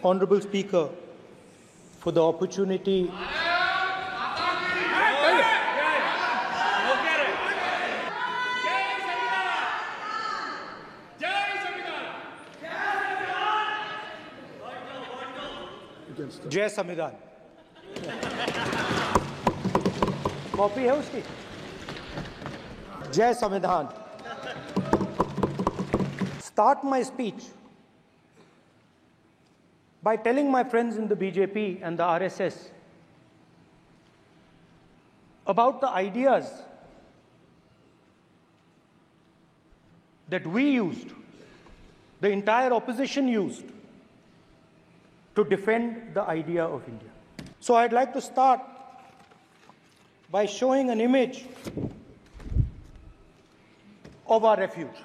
Honorable Speaker, for the opportunity. जय संविधान। Copy है उसकी? जय संविधान। Start my speech by telling my friends in the BJP and the RSS about the ideas that we used, the entire opposition used, to defend the idea of India. So I'd like to start by showing an image of our refuge.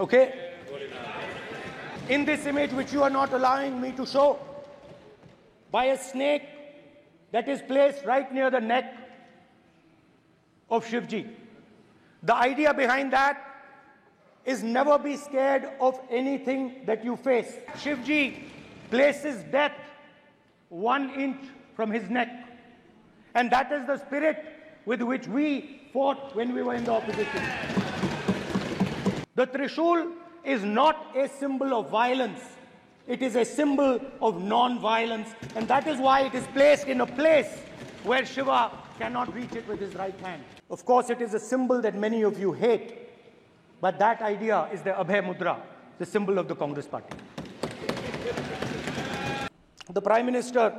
Okay? In this image, which you are not allowing me to show, by a snake that is placed right near the neck of Shivji. The idea behind that is never be scared of anything that you face. Shivji places death 1 inch from his neck. And that is the spirit with which we fought when we were in the opposition. The Trishul is not a symbol of violence. It is a symbol of non-violence. And that is why it is placed in a place where Shiva cannot reach it with his right hand. Of course, it is a symbol that many of you hate. But that idea is the Abhay Mudra, the symbol of the Congress party. The Prime Minister,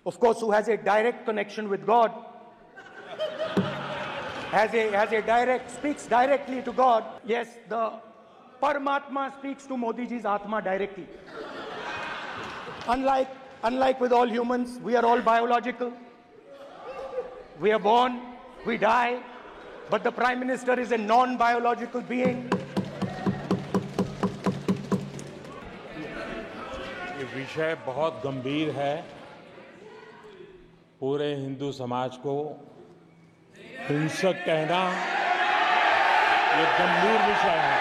of course, who has a direct connection with God, speaks directly to God. Yes, the Paramatma speaks to Modi ji's Atma directly. Unlike with all humans, we are all biological. We are born, we die. But the Prime Minister is a non-biological being. ये विषय बहुत गंभीर है। पूरे हिंदू समाज को हिंसक कहना ये गंभीर विषय है।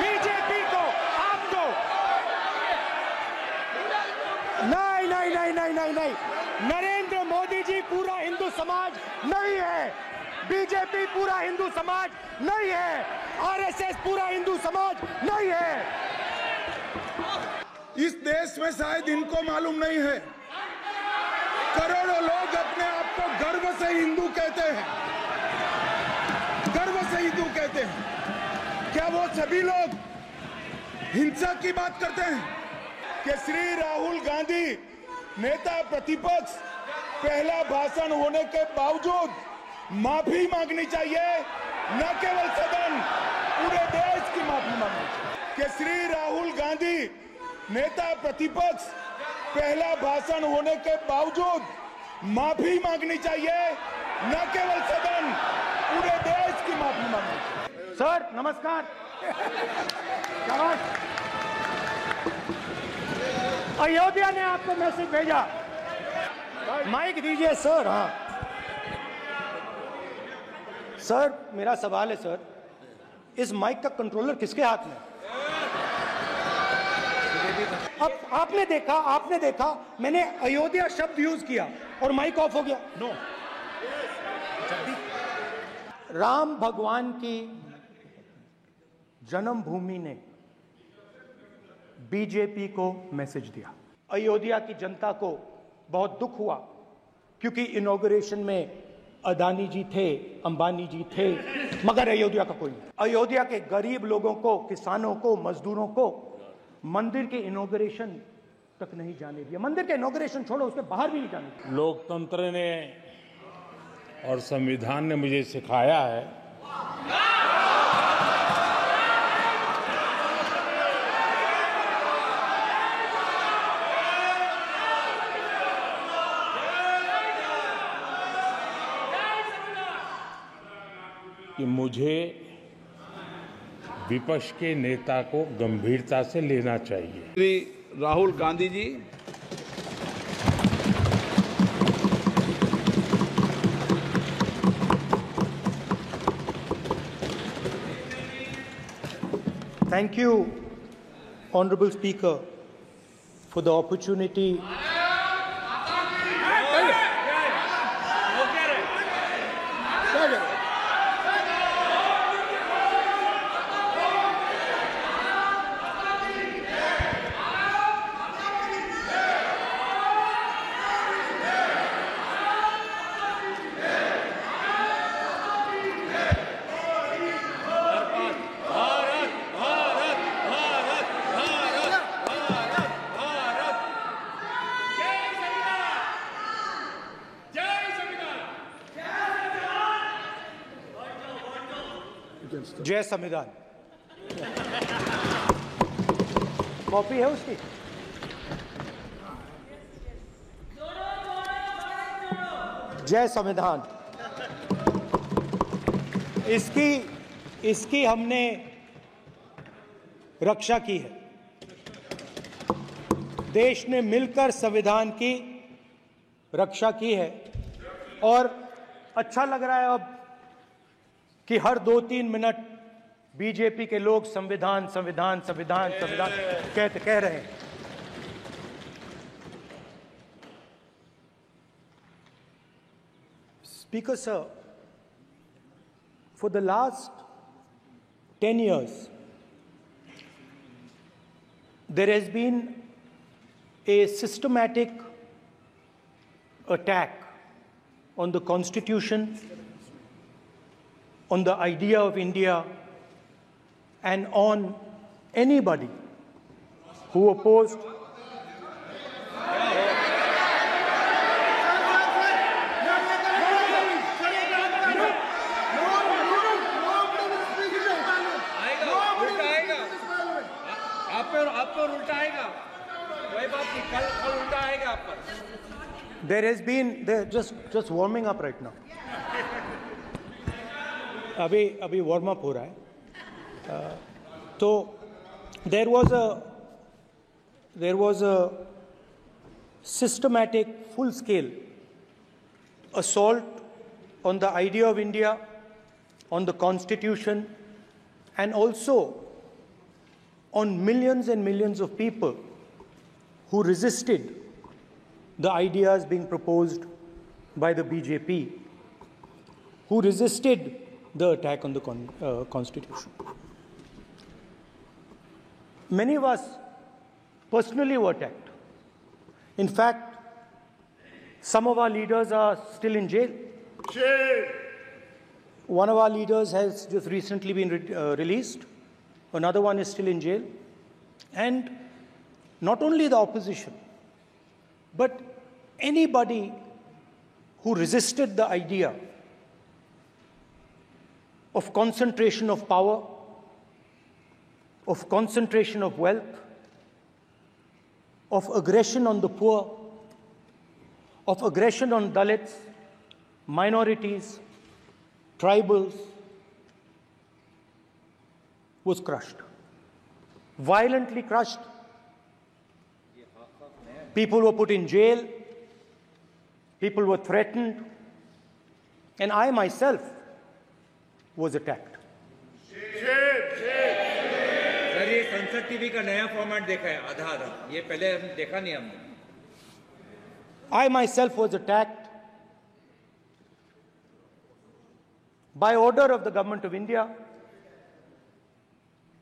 बीजेपी को आपको नहीं। नरेंद्र मोदी जी पूरा हिंदू समाज नहीं है। बीजेपी पूरा हिंदू समाज नहीं है। आरएसएस पूरा हिंदू समाज नहीं है। इस देश में शायद इनको मालूम नहीं है, करोड़ों लोग अपने आप को गर्व से हिंदू कहते हैं। गर्व से हिंदू कहते हैं। क्या वो सभी लोग हिंसा की बात करते हैं? कि श्री राहुल गांधी नेता प्रतिपक्ष पहला भाषण होने के बावजूद माफी मांगनी चाहिए, न केवल सदन, पूरे देश की माफी मांगनी चाहिए। कि श्री राहुल गांधी नेता प्रतिपक्ष पहला भाषण होने के बावजूद माफी मांगनी चाहिए, न केवल सदन, पूरे देश की माफी मांगनी चाहिए। सर नमस्कार। अयोध्या ने आपको मैसेज भेजा। माइक दीजिए सर। हाँ सर, मेरा सवाल है सर, इस माइक का कंट्रोलर किसके हाथ में? अब आपने देखा मैंने अयोध्या शब्द यूज किया और माइक ऑफ हो गया। नो, राम भगवान की जन्मभूमि ने बीजेपी को मैसेज दिया। अयोध्या की जनता को बहुत दुख हुआ क्योंकि इनॉग्रेशन में अदानी जी थे, अंबानी जी थे, मगर अयोध्या का कोई नहीं। अयोध्या के गरीब लोगों को, किसानों को, मजदूरों को मंदिर के इनॉग्रेशन तक नहीं जाने दिया। मंदिर के इनॉग्रेशन छोड़ो, उसके बाहर भी नहीं जाने दिया। लोकतंत्र ने और संविधान ने मुझे सिखाया है कि मुझे विपक्ष के नेता को गंभीरता से लेना चाहिए। Shri Rahul Gandhi ji Thank you, Honorable Speaker, for the opportunity. जय संविधान। कॉपी है उसकी? जय संविधान। इसकी हमने रक्षा की है। देश ने मिलकर संविधान की रक्षा की है और अच्छा लग रहा है अब कि हर 2-3 मिनट बीजेपी के लोग संविधान संविधान संविधान संविधान कह रहे हैं। Speaker sir, for the last 10 years, there has been a systematic attack on the Constitution, on the idea of India, and on anybody who opposed There has been just warming up right now. अभी warm up हो रहा है. तो there was a systematic, full-scale assault on the idea of India, on the Constitution, and also on millions and millions of people who resisted the ideas being proposed by the BJP, who resisted the attack on the Constitution. Many of us personally were attacked. In fact, some of our leaders are still in jail. One of our leaders has just recently been released. Another one is still in jail. And not only the opposition, but anybody who resisted the idea of concentration of power, of concentration of wealth, of aggression on the poor, of aggression on Dalits, minorities, tribals, was crushed, violently crushed. People were put in jail, people were threatened, and I myself was attacked. Sir ये संसद TV का नया format देखा है आधा ये पहले हम देखा नहीं हमने. I myself was attacked by order of the government of India,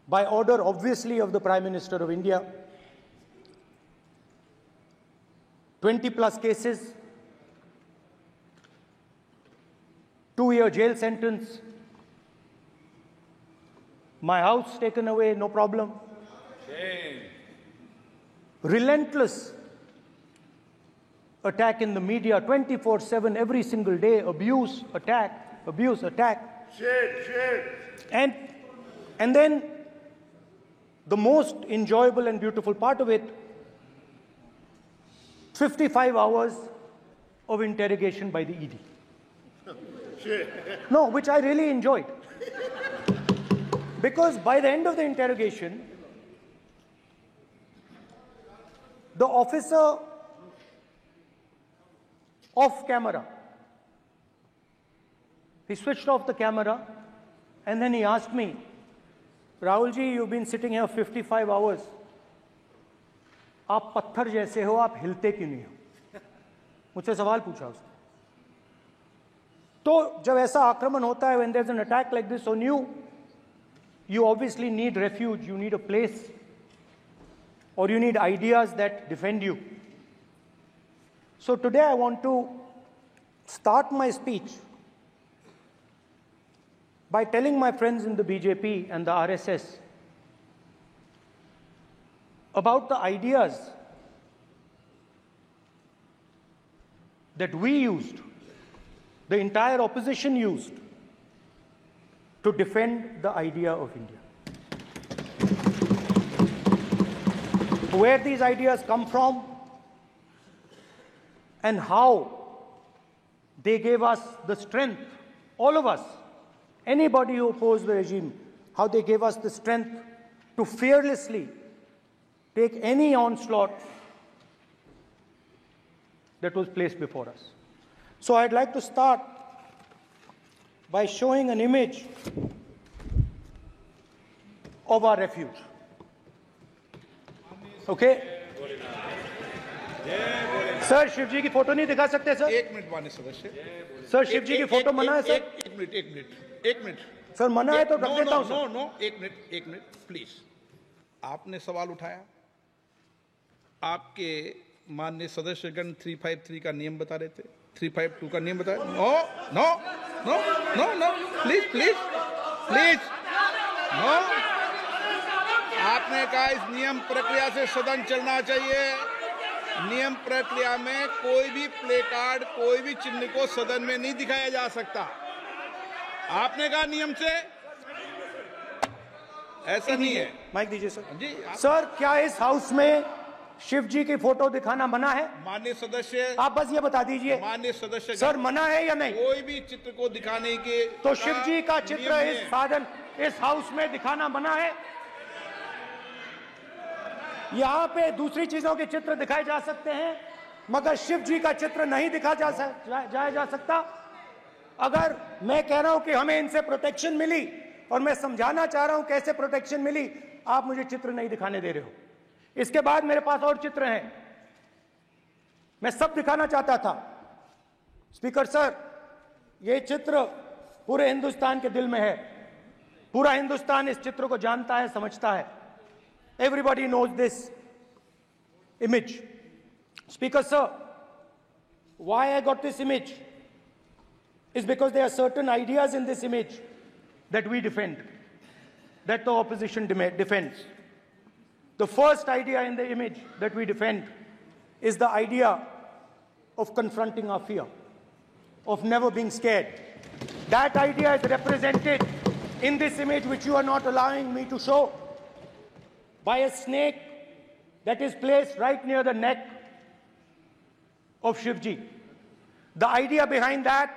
by order obviously of the Prime Minister of India. 20+ cases, 2-year jail sentence, my house taken away, no problem. Relentless attack in the media, 24/7, every single day, abuse, attack, abuse, attack. And then the most enjoyable and beautiful part of it, 55 hours of interrogation by the ED. No, which I really enjoyed. Because by the end of the interrogation, the officer off camera, he switched off the camera and then he asked me, Rahul ji, you've been sitting here 55 hours. आप पत्थर जैसे हो, आप हिलते क्यों नहीं हो? मुझसे सवाल पूछा उसने। तो जब ऐसा आक्रमण होता है, when there's an attack like this on you, you obviously need refuge, you need a place, or you need ideas that defend you. So today I want to start my speech by telling my friends in the BJP and the RSS about the ideas that we used, the entire opposition used, to defend the idea of India. Where these ideas come from and how they gave us the strength, all of us, anybody who opposed the regime, how they gave us the strength to fearlessly take any onslaught that was placed before us. So I'd like to start by showing an image of our refuge. Okay? Sir, Shiv ji की photo नहीं दिखा सकते sir? एक minute माननीय सदस्य। Sir, Shiv ji की photo मना है सर? एक मिनट सर, मना है तो रख देता हूं सर। नो, एक मिनट प्लीज। आपने सवाल उठाया, आपके माननीय सदस्यगण 353 का नियम बता रहे थे, 352 का नियम बताया। No, please no. आपने कहा इस नियम प्रक्रिया से सदन चलना चाहिए। नियम प्रक्रिया में कोई भी प्ले कार्ड, कोई भी चिन्ह को सदन में नहीं दिखाया जा सकता। आपने कहा नियम से, ऐसा नहीं है। माइक दीजिए सर। जी सर, क्या इस हाउस में शिव जी की फोटो दिखाना मना है? माननीय सदस्य, आप बस ये बता दीजिए माननीय सदस्य सर, मना है या नहीं? कोई भी चित्र को दिखाने के तो शिव जी का चित्र नियम इस है। साधन, इस हाउस में दिखाना मना है? यहाँ पे दूसरी चीजों के चित्र दिखाए जा सकते हैं, मगर शिव जी का चित्र नहीं दिखा जा सकता। अगर मैं कह रहा हूं कि हमें इनसे प्रोटेक्शन मिली और मैं समझाना चाह रहा हूं कैसे प्रोटेक्शन मिली, आप मुझे चित्र नहीं दिखाने दे रहे हो। इसके बाद मेरे पास और चित्र हैं, मैं सब दिखाना चाहता था। स्पीकर सर, ये चित्र पूरे हिंदुस्तान के दिल में है। पूरा हिंदुस्तान इस चित्र को जानता है, समझता है। Everybody knows this image. Speaker sir, why I got this image is because there are certain ideas in this image that we defend, that the opposition defends. The first idea in the image that we defend is the idea of confronting our fear, of never being scared. That idea is represented in this image, which you are not allowing me to show, by a snake that is placed right near the neck of Shivji. The idea behind that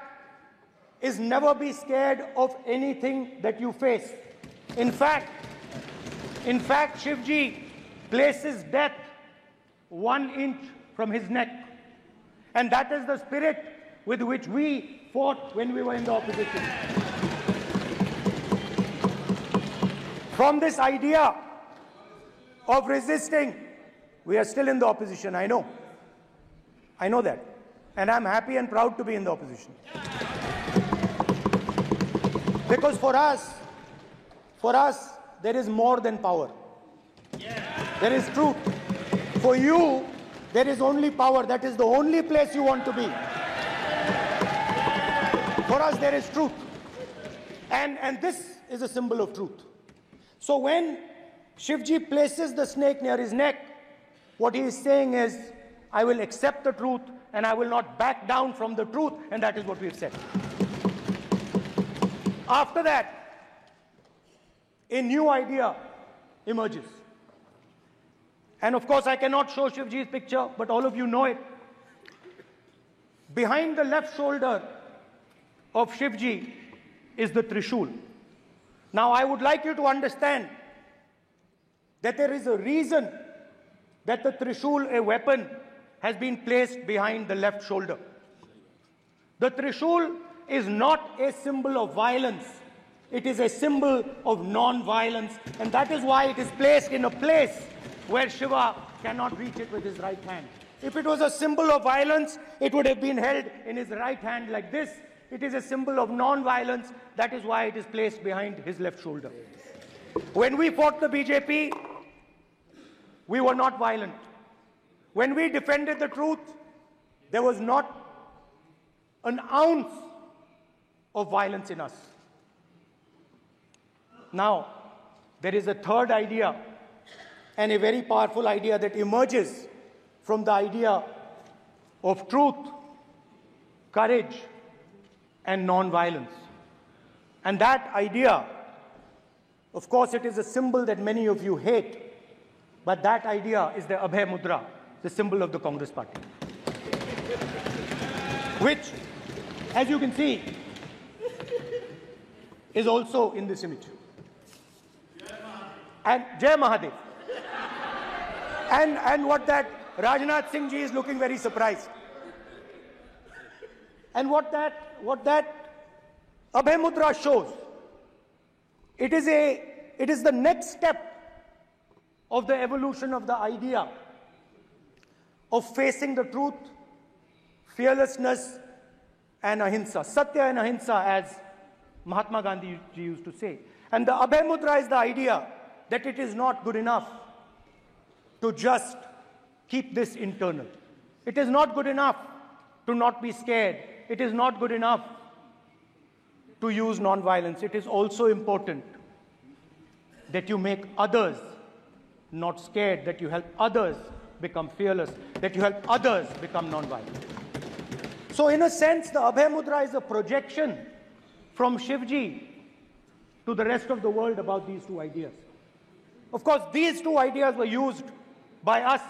is never be scared of anything that you face. In fact, Shivji places death 1 inch from his neck. And that is the spirit with which we fought when we were in the opposition. From this idea of resisting, we are still in the opposition, I know. I know that. And I'm happy and proud to be in the opposition. Because for us, there is more than power. There is truth. For you, there is only power. That is the only place you want to be. For us, there is truth. And this is a symbol of truth. So when Shivji places the snake near his neck, what he is saying is, I will accept the truth and I will not back down from the truth, and that is what we've said. After that, a new idea emerges. And of course, I cannot show Shivji's picture, but all of you know it. Behind the left shoulder of Shivji is the Trishul. Now, I would like you to understand that there is a reason that the Trishul, a weapon, has been placed behind the left shoulder. The Trishul is not a symbol of violence. It is a symbol of non-violence, and that is why it is placed in a place where Shiva cannot reach it with his right hand. If it was a symbol of violence, it would have been held in his right hand like this. It is a symbol of non-violence. That is why it is placed behind his left shoulder. When we fought the BJP, we were not violent. When we defended the truth, there was not an ounce of violence in us. Now, there is a third idea, and a very powerful idea that emerges from the idea of truth, courage, and non-violence. And that idea, of course, it is a symbol that many of you hate, but that idea is the Abhay Mudra, the symbol of the Congress Party, which, as you can see, is also in this image. And Jai Mahadev. And what that Rajnath Singh ji is looking very surprised. And what that Abhay Mudra shows, it is the next step of the evolution of the idea of facing the truth, fearlessness, and ahimsa. Satya and ahimsa, as Mahatma Gandhi ji used to say. And the Abhay Mudra is the idea that it is not good enough to just keep this internal. It is not good enough to not be scared. It is not good enough to use non-violence. It is also important that you make others not scared, that you help others become fearless, that you help others become non-violent. So in a sense, the Abhay Mudra is a projection from Shivji to the rest of the world about these two ideas. Of course, these two ideas were used by us,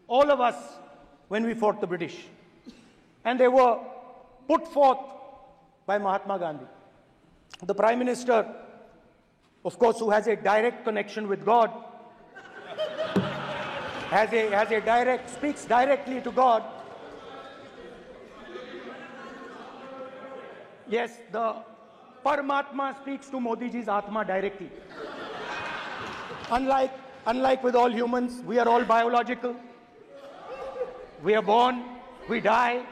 all of us, when we fought the British. And they were put forth by Mahatma Gandhi. The Prime Minister, of course, who has a direct connection with God, speaks directly to God. Yes, the Paramatma speaks to Modi ji's Atma directly. Unlike with all humans, we are all biological. We are born, we die,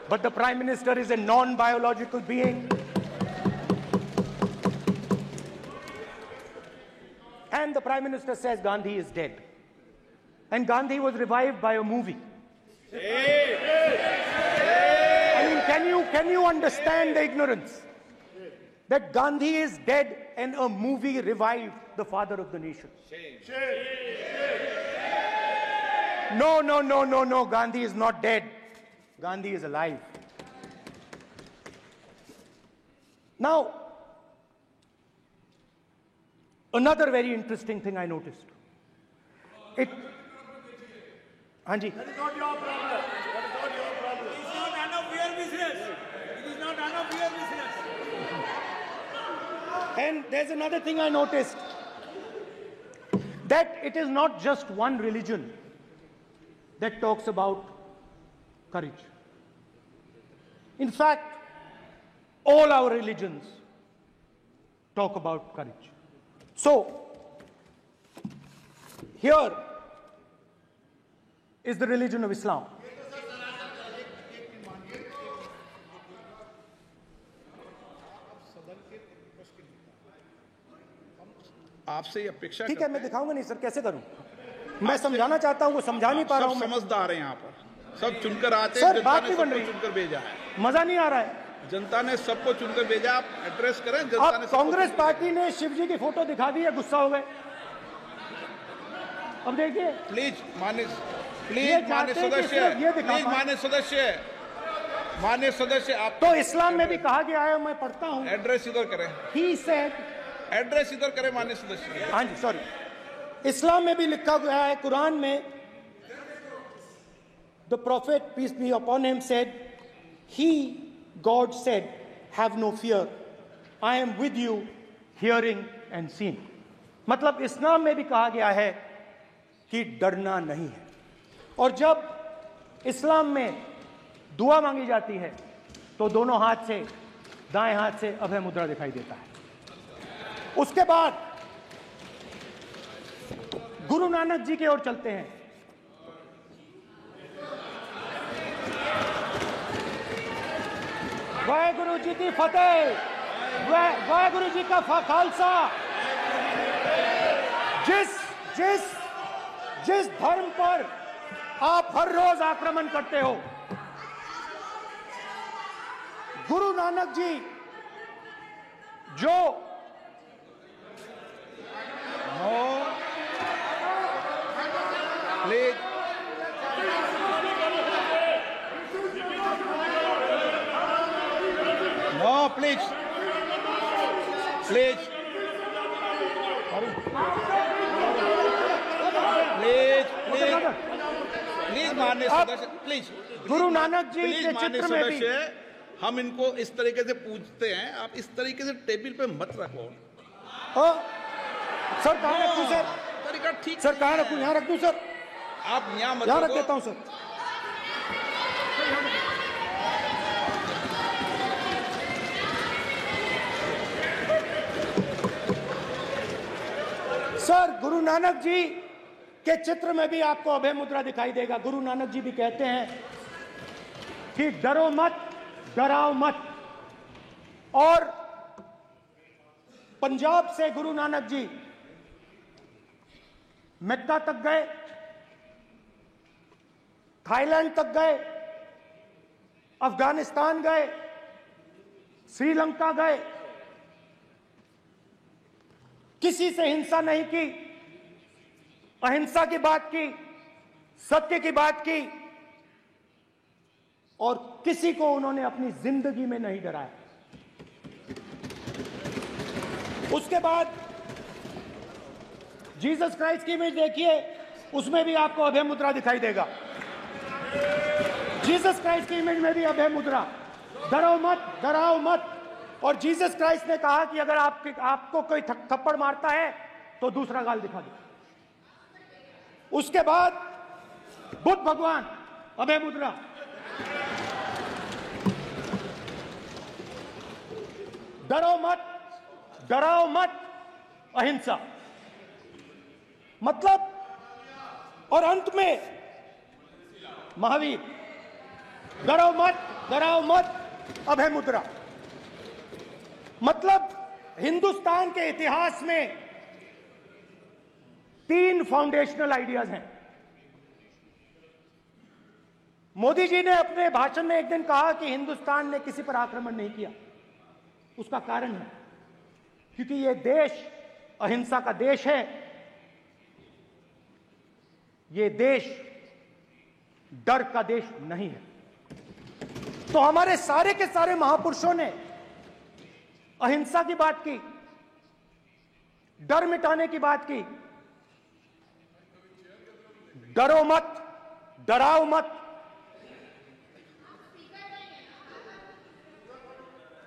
but the Prime Minister is a non-biological being. And the Prime Minister says Gandhi is dead. And Gandhi was revived by a movie. I mean, can you understand the ignorance? That Gandhi is dead and a movie revived the father of the nation. No, Gandhi is not dead. Gandhi is alive. Now, another very interesting thing I noticed. Hanji. That is not your problem. That is not your problem. It is not none of your business. It is not none of your business. And there's another thing I noticed. That it is not just one religion that talks about courage. In fact, all our religions talk about courage. So, here is the religion of Islam. आपसे ये अपेक्षा ठीक है, मैं दिखाऊंगा नहीं sir, कैसे करूं? मैं समझाना चाहता हूं, वो समझा नहीं पा रहा हूं। सब समझदार हैं यहाँ पर, सब चुनकर आते हैं। सर, बात नहीं बन रही, चुनकर भेजा है, मजा नहीं आ रहा है। जनता ने सबको चुनकर भेजा, आप एड्रेस करें। जनता ने कांग्रेस पार्टी ने शिवजी की फोटो दिखा दी है, गुस्सा हो गए। अब देखिए, प्लीज मान्य सदस्य आप तो इस्लाम में भी कहा गया है, मैं पढ़ता हूं, एड्रेस इधर करें। He said, एड्रेस इधर करें मान्य सदस्य। हाँ जी, सॉरी, इस्लाम में भी लिखा गया है, कुरान में, the prophet peace be upon him said, God said, have no fear, I am with you, hearing and seeing. मतलब इस्लाम में भी कहा गया है कि डरना नहीं है। और जब इस्लाम में दुआ मांगी जाती है तो दोनों हाथ से, दाएं हाथ से अभय मुद्रा दिखाई देता है। उसके बाद गुरु नानक जी की ओर चलते हैं। वाहेगुरु जी की फतेह, वाहेगुरु जी का खालसा। जिस धर्म पर आप हर रोज आक्रमण करते हो, गुरु नानक जी जो please no please please please please please माननीय सदस्य, please Guru Nanak ji please के माननीय चित्र में भी सदस्य, हम इनको इस तरीके से पूछते हैं, आप इस तरीके से टेबल पे मत रखो। सर कहाँ रख दूं सर? तरीका ठीक सर कहाँ नहीं रखूं? है। यहाँ रख दूं सर? आप यहाँ मत यहाँ रख रखो। देता हूं सर। सर गुरु नानक जी के चित्र में भी आपको अभय मुद्रा दिखाई देगा। गुरु नानक जी भी कहते हैं कि डरो मत, डराओ मत। और पंजाब से गुरु नानक जी मक्का तक गए, थाईलैंड तक गए, अफगानिस्तान गए, श्रीलंका गए, किसी से हिंसा नहीं की, अहिंसा की बात की, सत्य की बात की, और किसी को उन्होंने अपनी जिंदगी में नहीं डराया। उसके बाद जीसस क्राइस्ट की इमेज देखिए, उसमें भी आपको अभय मुद्रा दिखाई देगा। जीसस क्राइस्ट की इमेज में भी अभय मुद्रा, डरो मत, डराओ मत। और जीसस क्राइस्ट ने कहा कि अगर आपको कोई थप्पड़ मारता है तो दूसरा गाल दिखा दो। उसके बाद बुद्ध भगवान, अभय मुद्रा। डरो मत, डराओ मत, अहिंसा। मतलब, और अंत में महावीर, डरो मत, डराओ मत, अभय मुद्रा। मतलब हिंदुस्तान के इतिहास में 3 फाउंडेशनल आइडियाज हैं। मोदी जी ने अपने भाषण में एक दिन कहा कि हिंदुस्तान ने किसी पर आक्रमण नहीं किया। उसका कारण है क्योंकि यह देश अहिंसा का देश है। यह देश डर का देश नहीं है। तो हमारे सारे के सारे महापुरुषों ने अहिंसा की बात की, डर मिटाने की बात की। डरो मत, डराओ मत,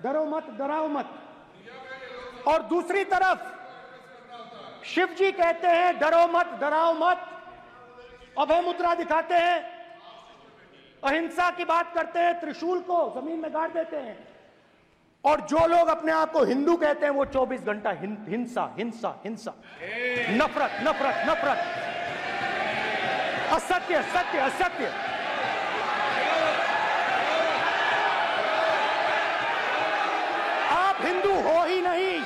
डरो मत, डराओ मत। और दूसरी तरफ शिव जी कहते हैं डरो मत, डराओ मत, अभय मुद्रा दिखाते हैं, अहिंसा की बात करते हैं, त्रिशूल को जमीन में गाड़ देते हैं। और जो लोग अपने आप को हिंदू कहते हैं वो 24 घंटा हिंसा, हिंसा, हिंसा, नफरत, नफरत, नफरत, असत्य, सत्य, असत्य। आप हिंदू हो ही नहीं।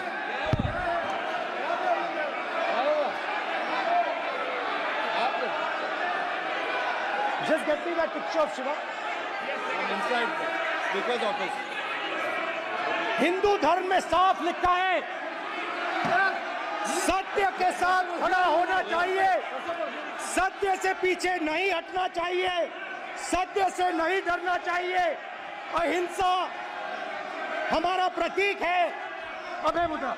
Just get me that picture of Shiva. inside because of this. Hindu धर्म में साफ लिखा है, सत्य के साथ खड़ा होना चाहिए, सत्य से पीछे नहीं हटना चाहिए, सत्य से नहीं डरना चाहिए। अहिंसा हमारा प्रतीक है। अभय मुद्रा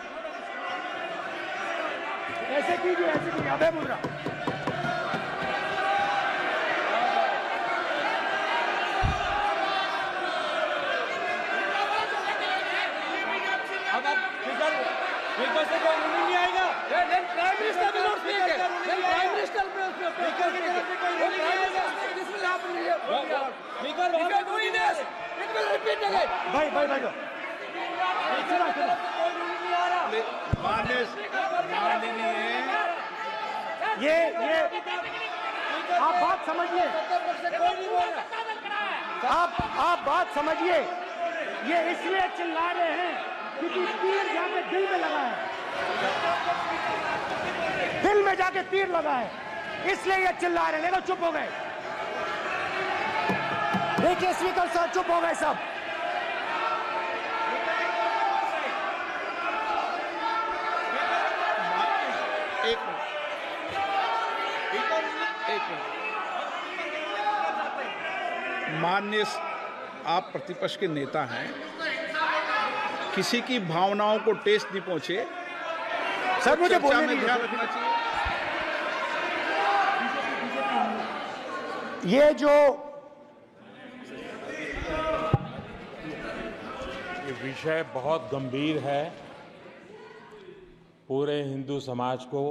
ऐसे कीजिए, ऐसे कीजिए, अभय मुद्रा। स्पीकर से कोई रूलिंग नहीं आएगा। Prime minister will not speak. Prime minister speaker की तरफ से कोई रूलिंग नहीं आएगा। This will happen here. Speaker if you doing this it will repeat again. भाई भाई भाई कोई रूलिंग नहीं आ रहा। ये आप बात समझिए, आप बात समझिए। ये इसलिए चिल्ला रहे हैं क्योंकि तीर जाके दिल में लगा है, दिल में जाके तीर लगा है, इसलिए ये चिल्ला रहे हैं। देखो चुप हो गए, देखिए स्पीकर साहब चुप हो गए सब। माननीय, आप प्रतिपक्ष के नेता हैं, किसी की भावनाओं को ठेस नहीं पहुंचे सर, मुझे बोलने में दीजिए। ध्यान रखना चाहिए। ये जो ये विषय बहुत गंभीर है, पूरे हिंदू समाज को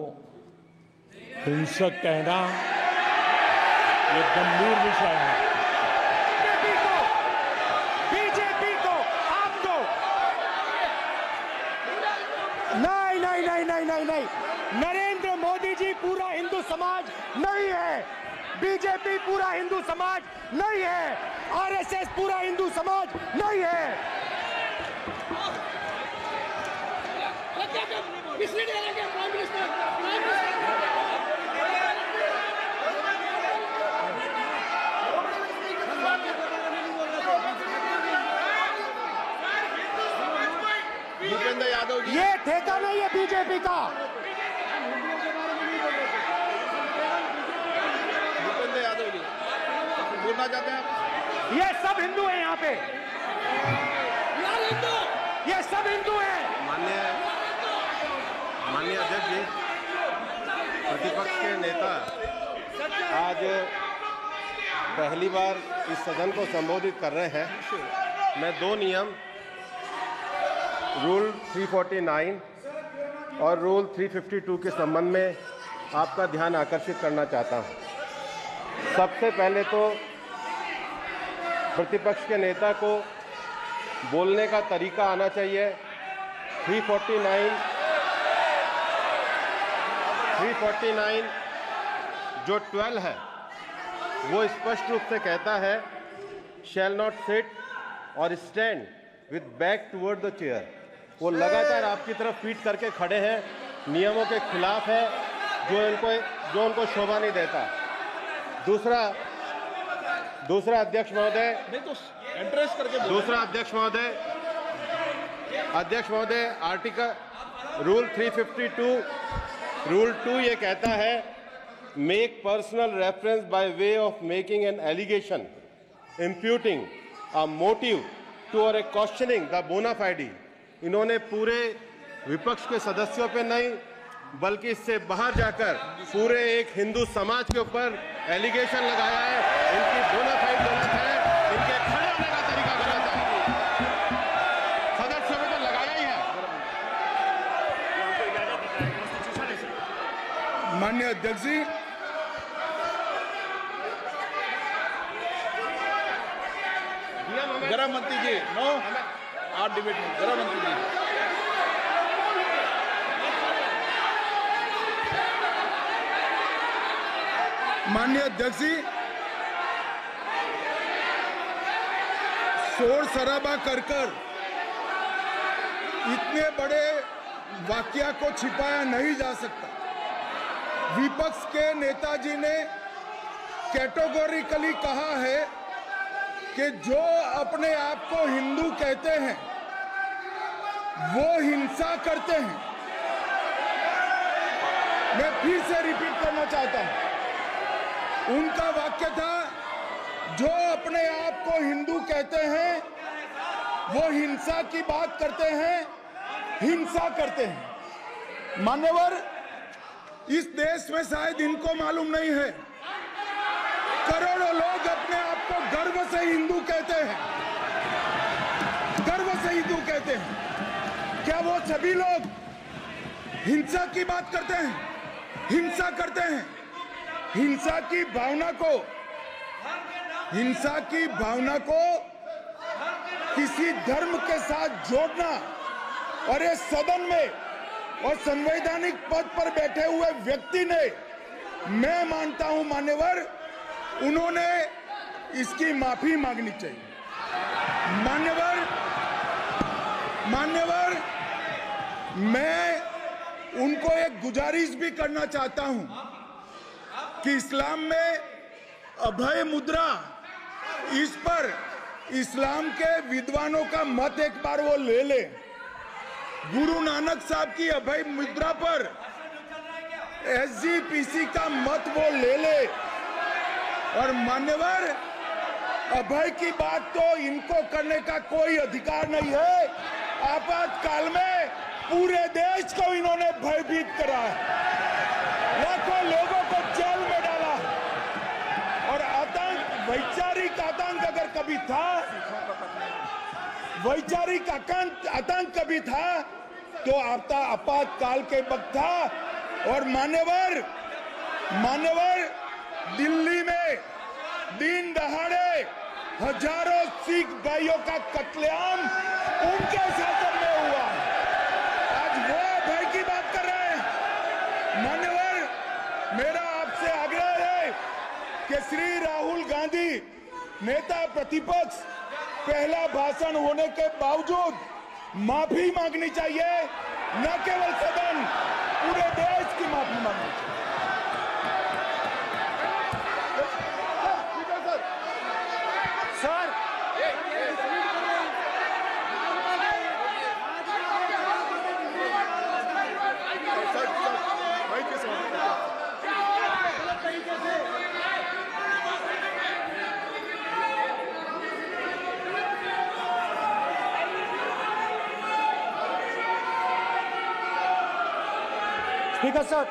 हिंसक कहना ये गंभीर विषय है। बीजेपी को आपको नहीं, नरेंद्र मोदी जी पूरा हिंदू समाज नहीं है, बीजेपी पूरा हिंदू समाज नहीं है, आरएसएस पूरा हिंदू समाज नहीं है। भूपेंद्र यादव जी, ये ठेका नहीं है बीजेपी का। भूपेंद्र यादव जी बोलना चाहते हैं आप? ये सब हिंदू हैं यहाँ पे, ये सब हिंदू हैं। माननीय अध्यक्ष जी, प्रतिपक्ष के नेता आज पहली बार इस सदन को संबोधित कर रहे हैं। मैं दो नियम, रूल 349 और रूल 352 के संबंध में आपका ध्यान आकर्षित करना चाहता हूं। सबसे पहले तो प्रतिपक्ष के नेता को बोलने का तरीका आना चाहिए। 349 जो 12 है वो स्पष्ट रूप से कहता है, शैल नॉट सिट और stand with back toward the chair. वो लगातार आपकी तरफ पीठ करके खड़े हैं, नियमों के खिलाफ है, जो उनको शोभा नहीं देता। दूसरा अध्यक्ष महोदय, नहीं तो एड्रेस करके दूसरा अध्यक्ष महोदय, आर्टिकल रूल 352 रूल 2 ये कहता है, make personal reference by way of making an allegation imputing a motive to और ए क्वेश्चनिंग द बोना फाइडी। इन्होंने पूरे विपक्ष के सदस्यों पे नहीं बल्कि इससे बाहर जाकर पूरे एक हिंदू समाज के ऊपर एलिगेशन लगाया है। इनकी बोना फाइड गलत है, इनके खड़े होने का तरीका गलत है। सदस्यों में तो लगाया ही है। माननीय अध्यक्ष जी, गृह मंत्री जी, नो आप डिबेट में गृह मंत्री जी। माननीय अध्यक्ष जी, शोर शराबा कर इतने बड़े वाकया को छिपाया नहीं जा सकता। विपक्ष के नेताजी ने कैटेगोरिकली कहा है कि जो अपने आप को हिंदू कहते हैं वो हिंसा करते हैं। मैं फिर से रिपीट करना चाहता हूं, उनका वाक्य था, जो अपने आप को हिंदू कहते हैं वो हिंसा की बात करते हैं, हिंसा करते हैं। मान्यवर, इस देश में शायद इनको मालूम नहीं है, करोड़ों लोग अपने आप को गर्व से हिंदू कहते हैं, गर्व से हिंदू कहते हैं। क्या वो सभी लोग हिंसा की बात करते हैं, हिंसा करते हैं? हिंसा की भावना को किसी धर्म के साथ जोड़ना और इस सदन में और संवैधानिक पद पर बैठे हुए व्यक्ति ने, मैं मानता हूं मान्यवर, उन्होंने इसकी माफी मांगनी चाहिए। मान्यवर, मैं उनको एक गुजारिश भी करना चाहता हूं कि इस्लाम में अभय मुद्रा, इस पर इस्लाम के विद्वानों का मत एक बार वो ले ले। गुरु नानक साहब की अभय मुद्रा पर SGPC का मत वो ले ले। और मान्यवर, अभय की बात तो इनको करने का कोई अधिकार नहीं है। आपातकाल में पूरे देश को इन्होंने भयभीत करा है, लाखों लोगों को जेल में डाला। और आतंक, वैचारिक आतंक अगर कभी था, वैचारिक आतंक कभी था तो आपातकाल के वक्त था। और मान्यवर, दिल्ली में दिन दहाड़े हजारों सिख भाइयों का कत्लेआम उनके शासन में हुआ। आज वो भय की बात कर रहे हैं। मान्यवर, मेरा आपसे आग्रह है कि श्री राहुल गांधी, नेता प्रतिपक्ष, पहला भाषण होने के बावजूद माफी मांगनी चाहिए। न केवल सदन, पूरे देश की माफी मांगनी चाहिए। सर, स्पीकर सर,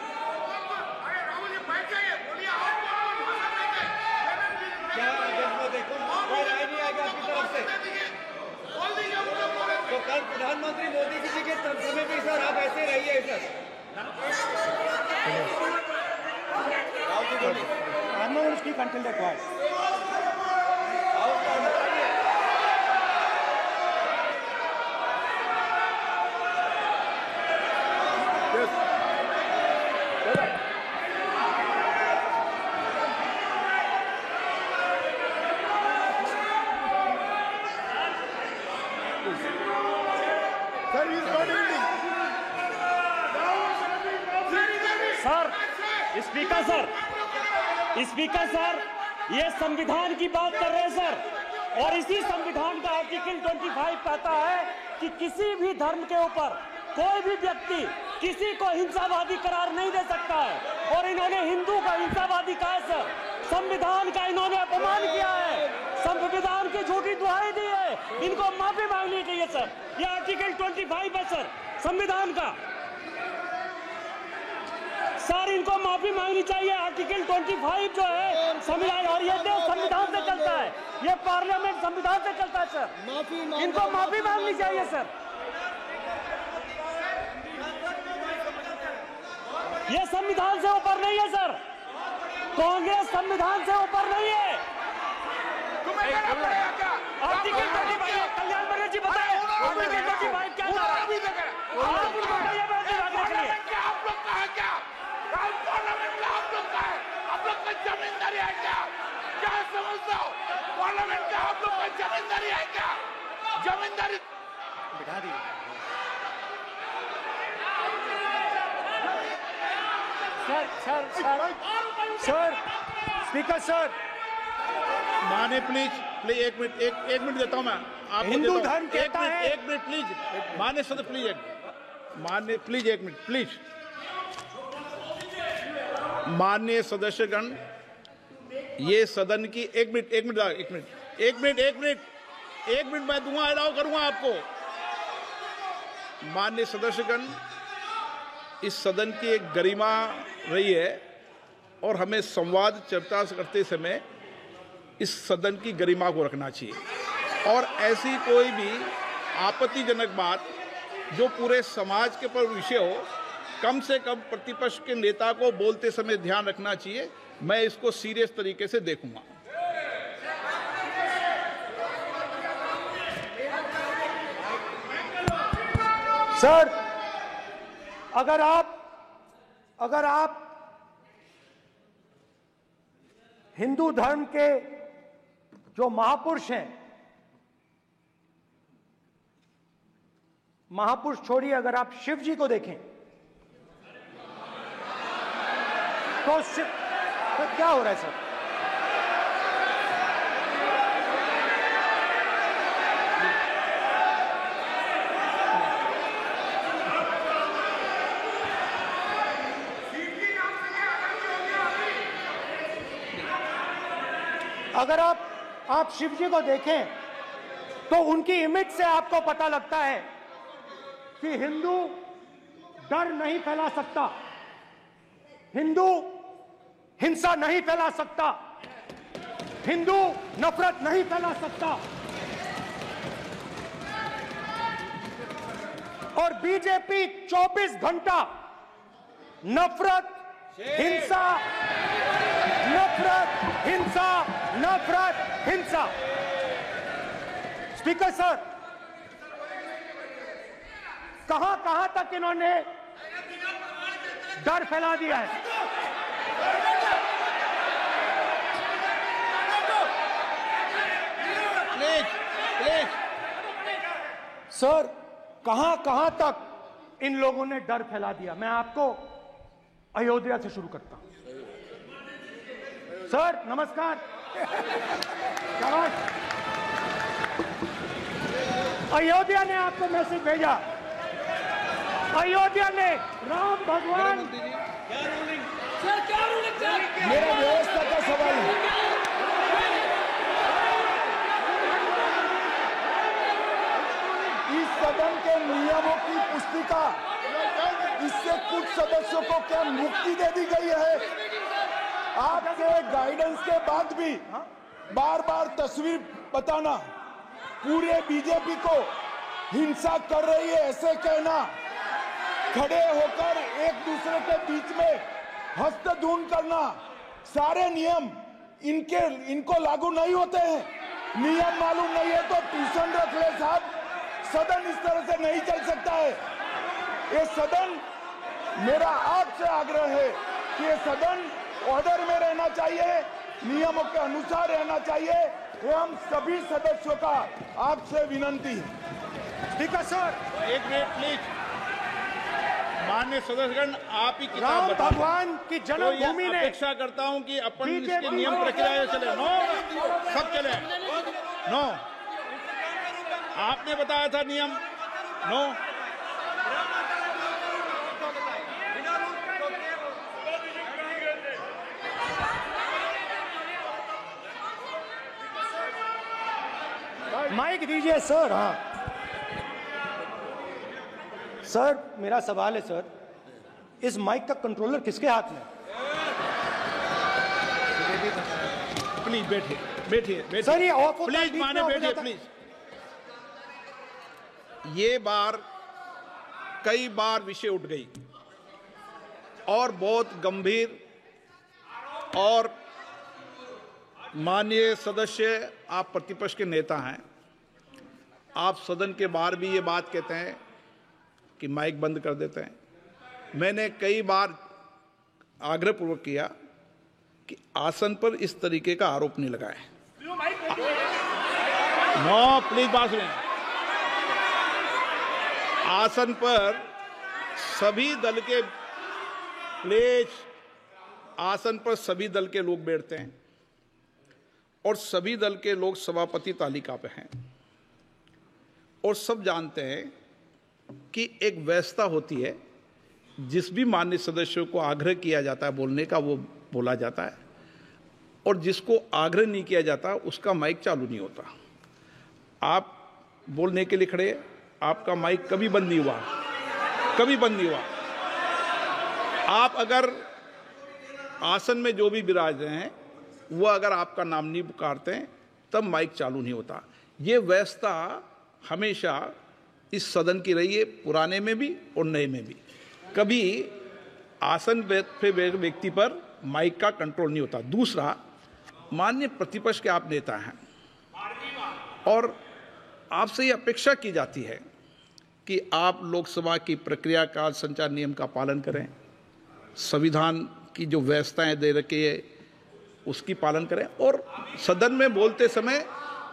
तो कल प्रधानमंत्री मोदी जी के समय भी सर आप ऐसे रहिए sir. I'm not going to speak until they're quiet. Speaker sir, ये संविधान की बात कर रहे हैं सर, और इसी संविधान का आर्टिकल 25 कहता है कि किसी भी धर्म के ऊपर कोई भी व्यक्ति किसी को हिंसावादी करार नहीं दे सकता है। और इन्होंने हिंदू को हिंसावादी कहा है सर, संविधान का इन्होंने अपमान किया है, संविधान की झूठी दुहाई दी है, इनको माफी मांगनी चाहिए सर। ये आर्टिकल 25 है सर संविधान का, सर इनको माफी मांगनी चाहिए। आर्टिकल 25 जो है संविधान, और ये देश संविधान से चलता है, ये पार्लियामेंट संविधान से चलता है सर, इनको माफी मांगनी चाहिए सर। ये संविधान से ऊपर नहीं है सर, कांग्रेस संविधान से ऊपर नहीं है। आर्टिकल 25, कल्याण बनर्जी जी बताए आर्टिकल 25 क्या था? आप उनको कहिए आप लोग कहा क्या? पार्लियामेंट में आप लोग का है, आप लोग का जमींदारी है क्या? क्या समझते हो? पार्लियामेंट का आप लोग का जमींदारी है क्या? जमींदारी बिठा दी। सर, स्पीकर सर, माने प्लीज एक मिनट देता हूं मैं आपको। हिंदू धर्म कहता है, एक मिनट प्लीज, माने सदस्य प्लीज, मान्य प्लीज एक मिनट प्लीज। माननीय सदस्यगण, ये सदन की एक मिनट मैं दूंगा, अलाउ करूंगा आपको। माननीय सदस्यगण, इस सदन की एक गरिमा रही है और हमें संवाद चर्चा करते समय इस सदन की गरिमा को रखना चाहिए। और ऐसी कोई भी आपत्तिजनक बात जो पूरे समाज के पर विषय हो, कम से कम प्रतिपक्ष के नेता को बोलते समय ध्यान रखना चाहिए। मैं इसको सीरियस तरीके से देखूंगा। सर अगर आप हिंदू धर्म के जो महापुरुष हैं, महापुरुष छोड़िए, अगर आप शिव जी को देखें तो क्या हो रहा है सर? अगर आप शिव जी को देखें तो उनकी इमेज से आपको पता लगता है कि हिंदू डर नहीं फैला सकता, हिंदू हिंसा नहीं फैला सकता, हिंदू नफरत नहीं फैला सकता। और बीजेपी 24 घंटा नफरत, हिंसा, नफरत, हिंसा, नफरत, हिंसा। स्पीकर सर, कहां तक इन्होंने डर फैला दिया है? सर, कहां तक इन लोगों ने डर फैला दिया? मैं आपको अयोध्या से शुरू करता हूं। सर नमस्कार, अयोध्या ने आपको मैसेज भेजा, अयोध्या ने राम भगवान। मेरा व्यवस्था का सवाल है। इस सदन के नियमों की पुस्तिका, इससे कुछ सदस्यों को क्या मुक्ति दे दी गई है? आपके गाइडेंस के बाद भी बार बार तस्वीर बताना, पूरे बीजेपी को हिंसा कर रही है ऐसे कहना, खड़े होकर एक दूसरे के बीच में हस्तधून करना, सारे नियम इनको लागू नहीं होते हैं। नियम मालूम नहीं है तो ट्यूशन रख ले साहब, सदन इस तरह से नहीं चल सकता है। ये सदन, मेरा आपसे आग्रह है कि ये सदन ऑर्डर में रहना चाहिए, नियमों के अनुसार रहना चाहिए। ये हम सभी सदस्यों का आपसे विनंती है। स्पीकर सर, एक मिनट प्लीज। माननीय सदस्यगण, आप ही किताब राम बताओ। भगवान की जन्मभूमि तो ने, अपेक्षा करता हूं कि अपन इसके नियम प्रक्रिया चले। नो, सब चले। नो, आपने बताया था नियम। नो, माइक दीजिए सर। हाँ सर, मेरा सवाल है सर, इस माइक का कंट्रोलर किसके हाथ में? प्लीज बैठिए सर ये ऑफ होता है, प्लीज बीच में माने ऑफ हो बैठिए जाता है। प्लीज। ये बार कई बार विषय उठ गई और बहुत गंभीर, और माननीय सदस्य, आप प्रतिपक्ष के नेता हैं, आप सदन के बाहर भी ये बात कहते हैं कि माइक बंद कर देते हैं। मैंने कई बार आग्रहपूर्वक किया कि आसन पर इस तरीके का आरोप नहीं लगाए। नो प्लीज, बात सुनिए। आसन पर सभी दल के, प्लीज, आसन पर सभी दल के लोग बैठते हैं और सभी दल के लोग सभापति तालिका पे हैं, और सब जानते हैं कि एक व्यवस्था होती है, जिस भी माननीय सदस्यों को आग्रह किया जाता है बोलने का वो बोला जाता है, और जिसको आग्रह नहीं किया जाता उसका माइक चालू नहीं होता। आप बोलने के लिए खड़े, आपका माइक कभी बंद नहीं हुआ, कभी बंद नहीं हुआ। आप अगर आसन में जो भी विराज रहे हैं वो अगर आपका नाम नहीं पुकारते हैं तब माइक चालू नहीं होता। ये व्यवस्था हमेशा इस सदन की रही है, पुराने में भी और नए में भी। कभी आसन पे व्यक्ति पर माइक का कंट्रोल नहीं होता। दूसरा, माननीय प्रतिपक्ष के आप नेता हैं और आपसे ये अपेक्षा की जाती है कि आप लोकसभा की प्रक्रिया का संचार नियम का पालन करें, संविधान की जो व्यवस्थाएं दे रखी है उसकी पालन करें, और सदन में बोलते समय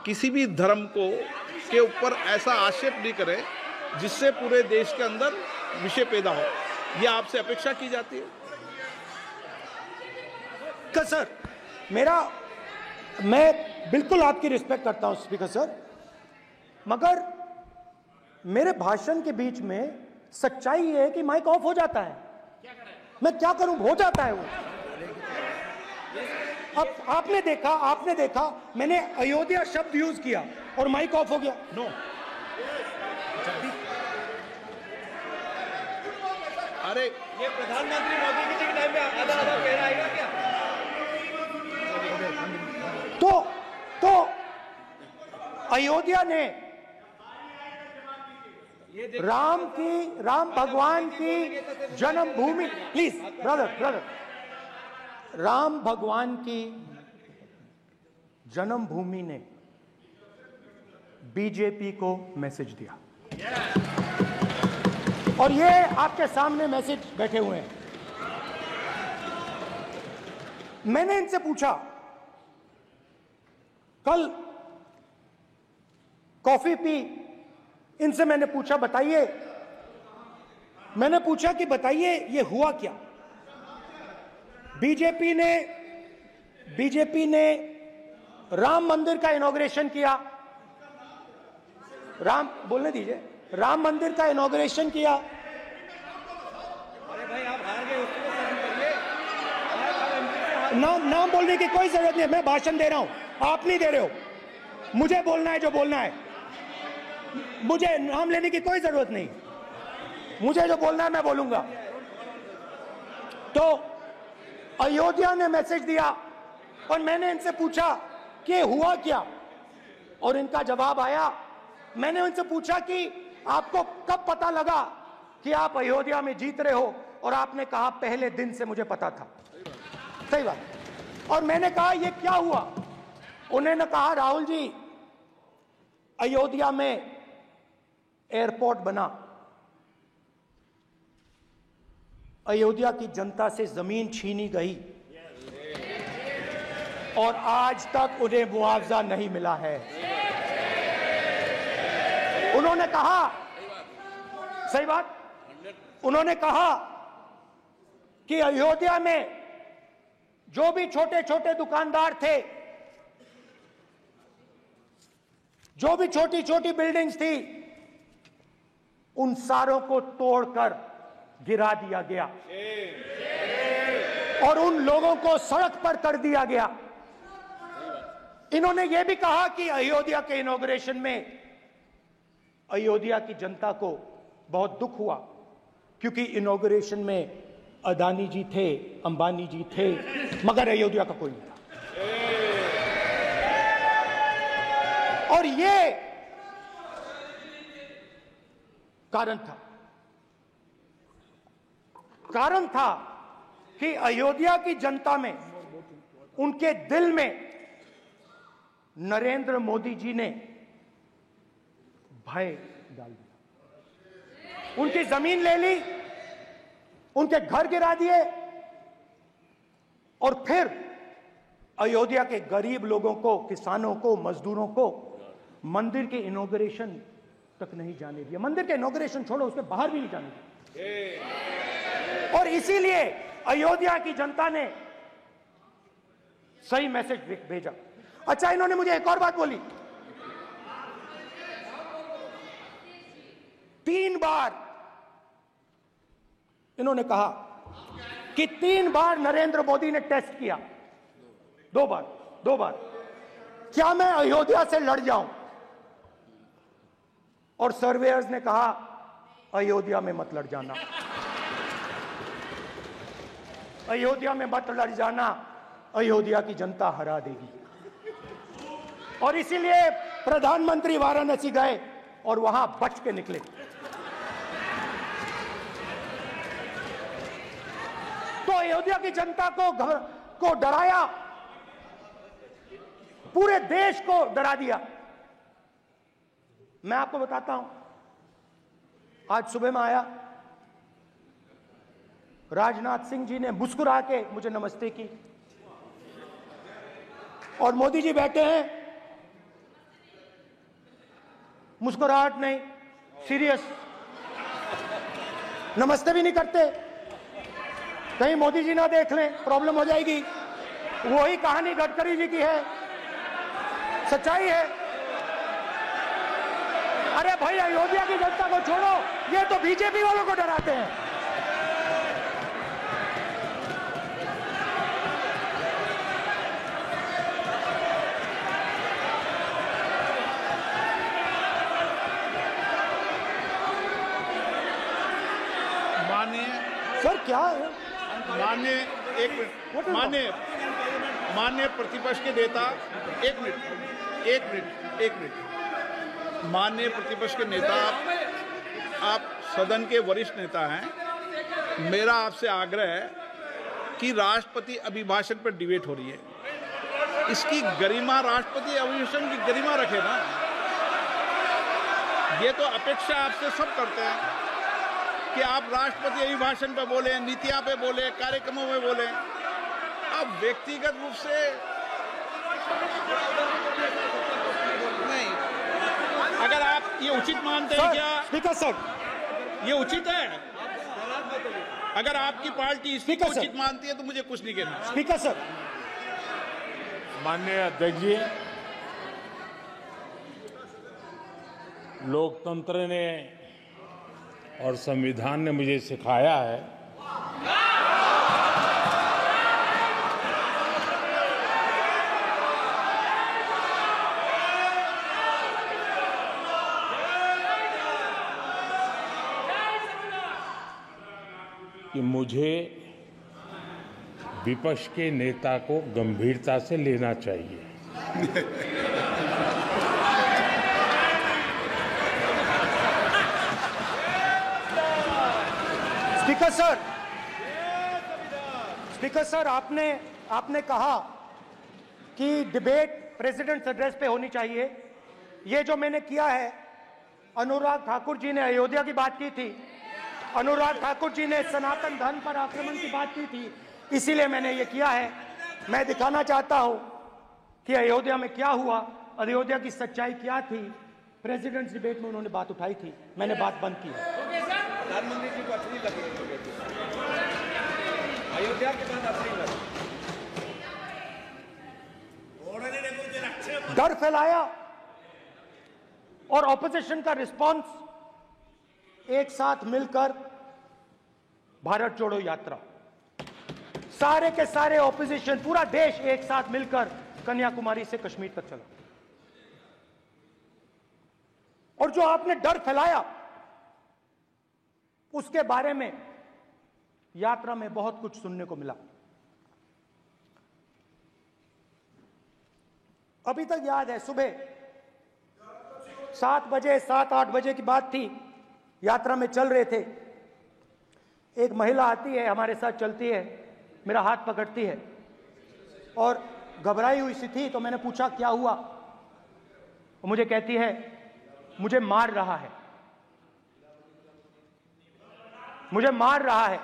किसी भी धर्म को के ऊपर ऐसा आक्षेप नहीं करें जिससे पूरे देश के अंदर विषय पैदा हो। यह आपसे अपेक्षा की जाती है। सर, मैं बिल्कुल आपकी रिस्पेक्ट करता हूं स्पीकर सर, मगर मेरे भाषण के बीच में सच्चाई है कि माइक ऑफ हो जाता है। मैं क्या करूं, हो जाता है वो। अब आपने देखा मैंने अयोध्या शब्द यूज किया और माइक ऑफ हो गया। नो, अरे ये प्रधानमंत्री मोदी जी के टाइम में आधा कह रहा है क्या? तो अयोध्या ने राम भगवान की जन्मभूमि, प्लीज ब्रदर, राम भगवान की जन्मभूमि ने बीजेपी को मैसेज दिया, और ये आपके सामने मैसेज बैठे हुए हैं। मैंने इनसे पूछा, कल कॉफी पी, इनसे मैंने पूछा बताइए ये हुआ क्या। बीजेपी ने राम मंदिर का इनॉग्रेशन किया, बोलने दीजिए, राम मंदिर का इनॉग्रेशन किया। अरे भाई आप हार गए, उसको सहन करिए। नाम बोलने की कोई जरूरत नहीं है, मैं भाषण दे रहा हूं, आप नहीं दे रहे हो। मुझे बोलना है जो बोलना है, मुझे नाम लेने की कोई जरूरत नहीं, मुझे जो बोलना है मैं बोलूंगा। तो अयोध्या ने मैसेज दिया और मैंने इनसे पूछा कि हुआ क्या, और इनका जवाब आया। मैंने उनसे पूछा कि आपको कब पता लगा कि आप अयोध्या में जीत रहे हो, और आपने कहा पहले दिन से मुझे पता था। सही बात। और मैंने कहा ये क्या हुआ, उन्होंने कहा राहुल जी अयोध्या में एयरपोर्ट बना, अयोध्या की जनता से जमीन छीनी गई और आज तक उन्हें मुआवजा नहीं मिला है। उन्होंने कहा, सही बात, उन्होंने कहा कि अयोध्या में जो भी छोटे छोटे दुकानदार थे, जो भी छोटी छोटी बिल्डिंग्स थी, उन सारों को तोड़कर गिरा दिया गया और उन लोगों को सड़क पर कर दिया गया। इन्होंने यह भी कहा कि अयोध्या के इनॉग्रेशन में अयोध्या की जनता को बहुत दुख हुआ, क्योंकि इनॉग्रेशन में अदानी जी थे, अंबानी जी थे, मगर अयोध्या का कोई नहीं था। और ये कारण था कि अयोध्या की जनता में, उनके दिल में नरेंद्र मोदी जी ने भय डाल दिया। उनकी जमीन ले ली, उनके घर गिरा दिए, और फिर अयोध्या के गरीब लोगों को, किसानों को, मजदूरों को मंदिर के इनॉग्रेशन तक नहीं जाने दिया। मंदिर के इनॉग्रेशन छोड़ो, उसके बाहर भी नहीं जाने दिया। और इसीलिए अयोध्या की जनता ने सही मैसेज भेजा। अच्छा, इन्होंने मुझे एक और बात बोली, 3 बार इन्होंने कहा कि 3 बार नरेंद्र मोदी ने टेस्ट किया, 2 बार क्या मैं अयोध्या से लड़ जाऊं, और सर्वेयर्स ने कहा अयोध्या में मत लड़ जाना, अयोध्या में मत लड़ जाना, अयोध्या की जनता हरा देगी। और इसीलिए प्रधानमंत्री वाराणसी गए और वहां बच के निकले। तो अयोध्या की जनता को डराया, पूरे देश को डरा दिया। मैं आपको बताता हूं, आज सुबह में आया, राजनाथ सिंह जी ने मुस्कुरा के मुझे नमस्ते की और मोदी जी बैठे हैं, मुस्कुराहट नहीं, सीरियस, नमस्ते भी नहीं करते। कहीं मोदी जी ना देख लें, प्रॉब्लम हो जाएगी। वही कहानी गडकरी जी की है, सच्चाई है। अरे भाई, अयोध्या की जनता को छोड़ो, ये तो बीजेपी वालों को डराते हैं। सर क्या है? माननीय प्रतिपक्ष के नेता, एक मिनट, माननीय प्रतिपक्ष के नेता, आप सदन के वरिष्ठ नेता हैं। मेरा आपसे आग्रह है कि राष्ट्रपति अभिभाषण पर डिबेट हो रही है, इसकी गरिमा, राष्ट्रपति अभिभाषण की गरिमा रखे ना। ये तो अपेक्षा आपसे सब करते हैं कि आप राष्ट्रपति अभिभाषण पे बोले, नीतियां पे बोले, कार्यक्रमों में बोले। आप व्यक्तिगत रूप से नहीं, अगर आप ये उचित मानते हैं क्या? स्पीकर सर, ये उचित है? अगर आपकी पार्टी इसको उचित मानती है तो मुझे कुछ नहीं कहना। स्पीकर सर, माननीय अध्यक्ष जी, लोकतंत्र ने और संविधान ने मुझे सिखाया है कि मुझे विपक्ष के नेता को गंभीरता से लेना चाहिए। स्पीकर सर, आपने कहा कि डिबेट प्रेसिडेंट्स एड्रेस पे होनी चाहिए। ये जो मैंने किया है, अनुराग ठाकुर जी ने अयोध्या की बात की थी, अनुराग ठाकुर जी ने सनातन धर्म पर आक्रमण की बात की थी, इसीलिए मैंने ये किया है। मैं दिखाना चाहता हूं कि अयोध्या में क्या हुआ, अयोध्या की सच्चाई क्या थी। प्रेसिडेंट्स डिबेट में उन्होंने बात उठाई थी, मैंने बात बंद की। प्रधानमंत्री जी को अच्छी लगी अयोध्या के बाद अच्छी लगी, डर फैलाया और ऑपोजिशन का रिस्पांस एक साथ मिलकर भारत जोड़ो यात्रा, सारे के सारे ऑपोजिशन, पूरा देश एक साथ मिलकर कन्याकुमारी से कश्मीर तक चला। और जो आपने डर फैलाया, उसके बारे में यात्रा में बहुत कुछ सुनने को मिला। अभी तक याद है, सुबह 7 बजे, 7-8 बजे की बात थी, यात्रा में चल रहे थे। एक महिला आती है, हमारे साथ चलती है, मेरा हाथ पकड़ती है और घबराई हुई सी थी। तो मैंने पूछा क्या हुआ, वो मुझे कहती है मुझे मार रहा है, मुझे मार रहा है।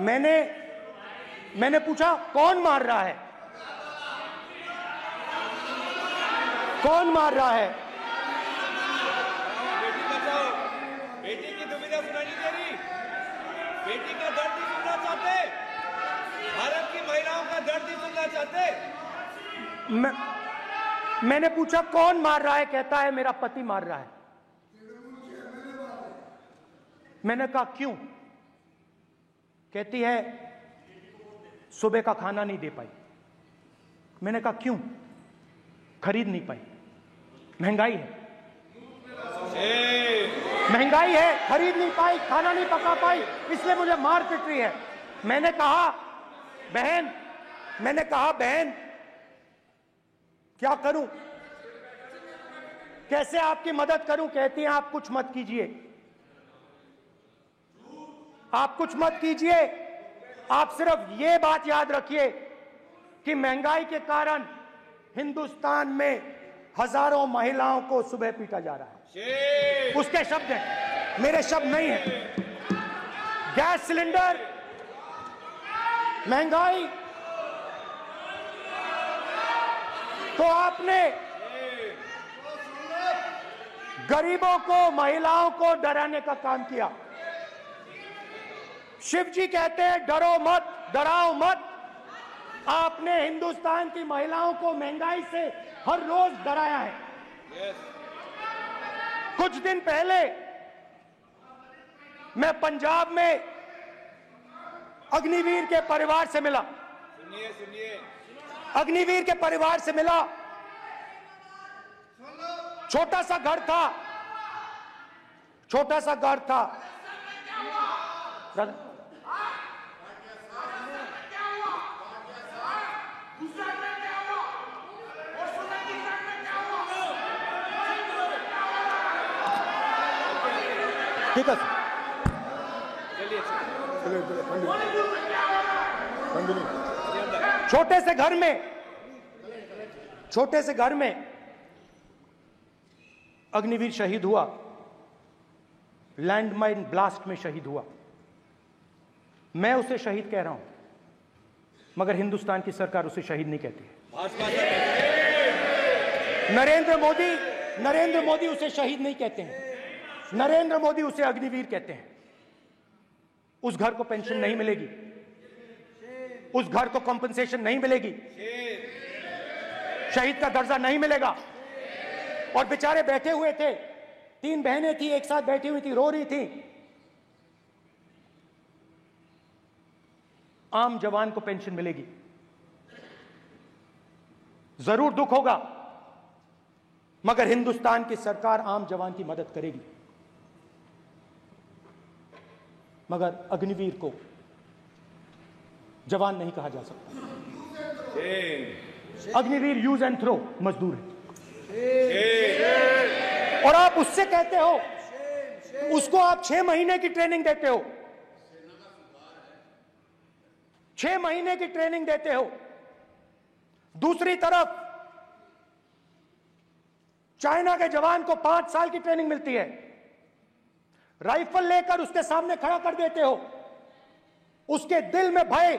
मैंने पूछा कौन मार रहा है, कौन मार रहा है? बेटी बचाओ, बेटी की दुविधा सुनाई नहीं दे रही, बेटी का दर्द नहीं सुनना चाहते, भारत की महिलाओं का दर्द नहीं सुनना चाहते। मैंने पूछा कौन मार रहा है, कहता है मेरा पति मार रहा है। मैंने कहा क्यों? कहती है सुबह का खाना नहीं दे पाई। मैंने कहा क्यों? खरीद नहीं पाई, महंगाई है, महंगाई है, खरीद नहीं पाई, खाना नहीं पका पाई, इसलिए मुझे मार पिट रही है। मैंने कहा बहन क्या करूं, कैसे आपकी मदद करूं? कहती हैं आप कुछ मत कीजिए, आप कुछ मत कीजिए, आप सिर्फ ये बात याद रखिए कि महंगाई के कारण हिंदुस्तान में हजारों महिलाओं को सुबह पीटा जा रहा है। उसके शब्द हैं, मेरे शब्द नहीं हैं। गैस सिलेंडर, महंगाई, तो आपने गरीबों को, महिलाओं को डराने का काम किया। शिव जी कहते हैं डरो मत, डराओ मत। आपने हिंदुस्तान की महिलाओं को महंगाई से हर रोज डराया है। कुछ दिन पहले मैं पंजाब में अग्निवीर के परिवार से मिला। सुनिए अग्निवीर के परिवार से मिला। छोटा सा घर था, छोटा सा घर था। ठीक है, छोटे से घर में अग्निवीर शहीद हुआ, लैंडमाइन ब्लास्ट में शहीद हुआ। मैं उसे शहीद कह रहा हूं, मगर हिंदुस्तान की सरकार उसे शहीद नहीं कहती है। नरेंद्र मोदी उसे शहीद नहीं कहते हैं, नरेंद्र मोदी उसे अग्निवीर कहते हैं। उस घर को पेंशन नहीं मिलेगी, उस घर को कॉम्पनसेशन नहीं मिलेगी, शहीद का दर्जा नहीं मिलेगा। और बेचारे बैठे हुए थे, 3 बहनें थी, एक साथ बैठी हुई थी, रो रही थी। आम जवान को पेंशन मिलेगी, जरूर दुख होगा, मगर हिंदुस्तान की सरकार आम जवान की मदद करेगी। मगर अग्निवीर को जवान नहीं कहा जा सकता। अग्निवीर यूज एंड थ्रो मजदूर है। और आप उससे कहते हो, उसको आप 6 महीने की ट्रेनिंग देते हो, 6 महीने की ट्रेनिंग देते हो। दूसरी तरफ चाइना के जवान को 5 साल की ट्रेनिंग मिलती है। राइफल लेकर उसके सामने खड़ा कर देते हो, उसके दिल में भय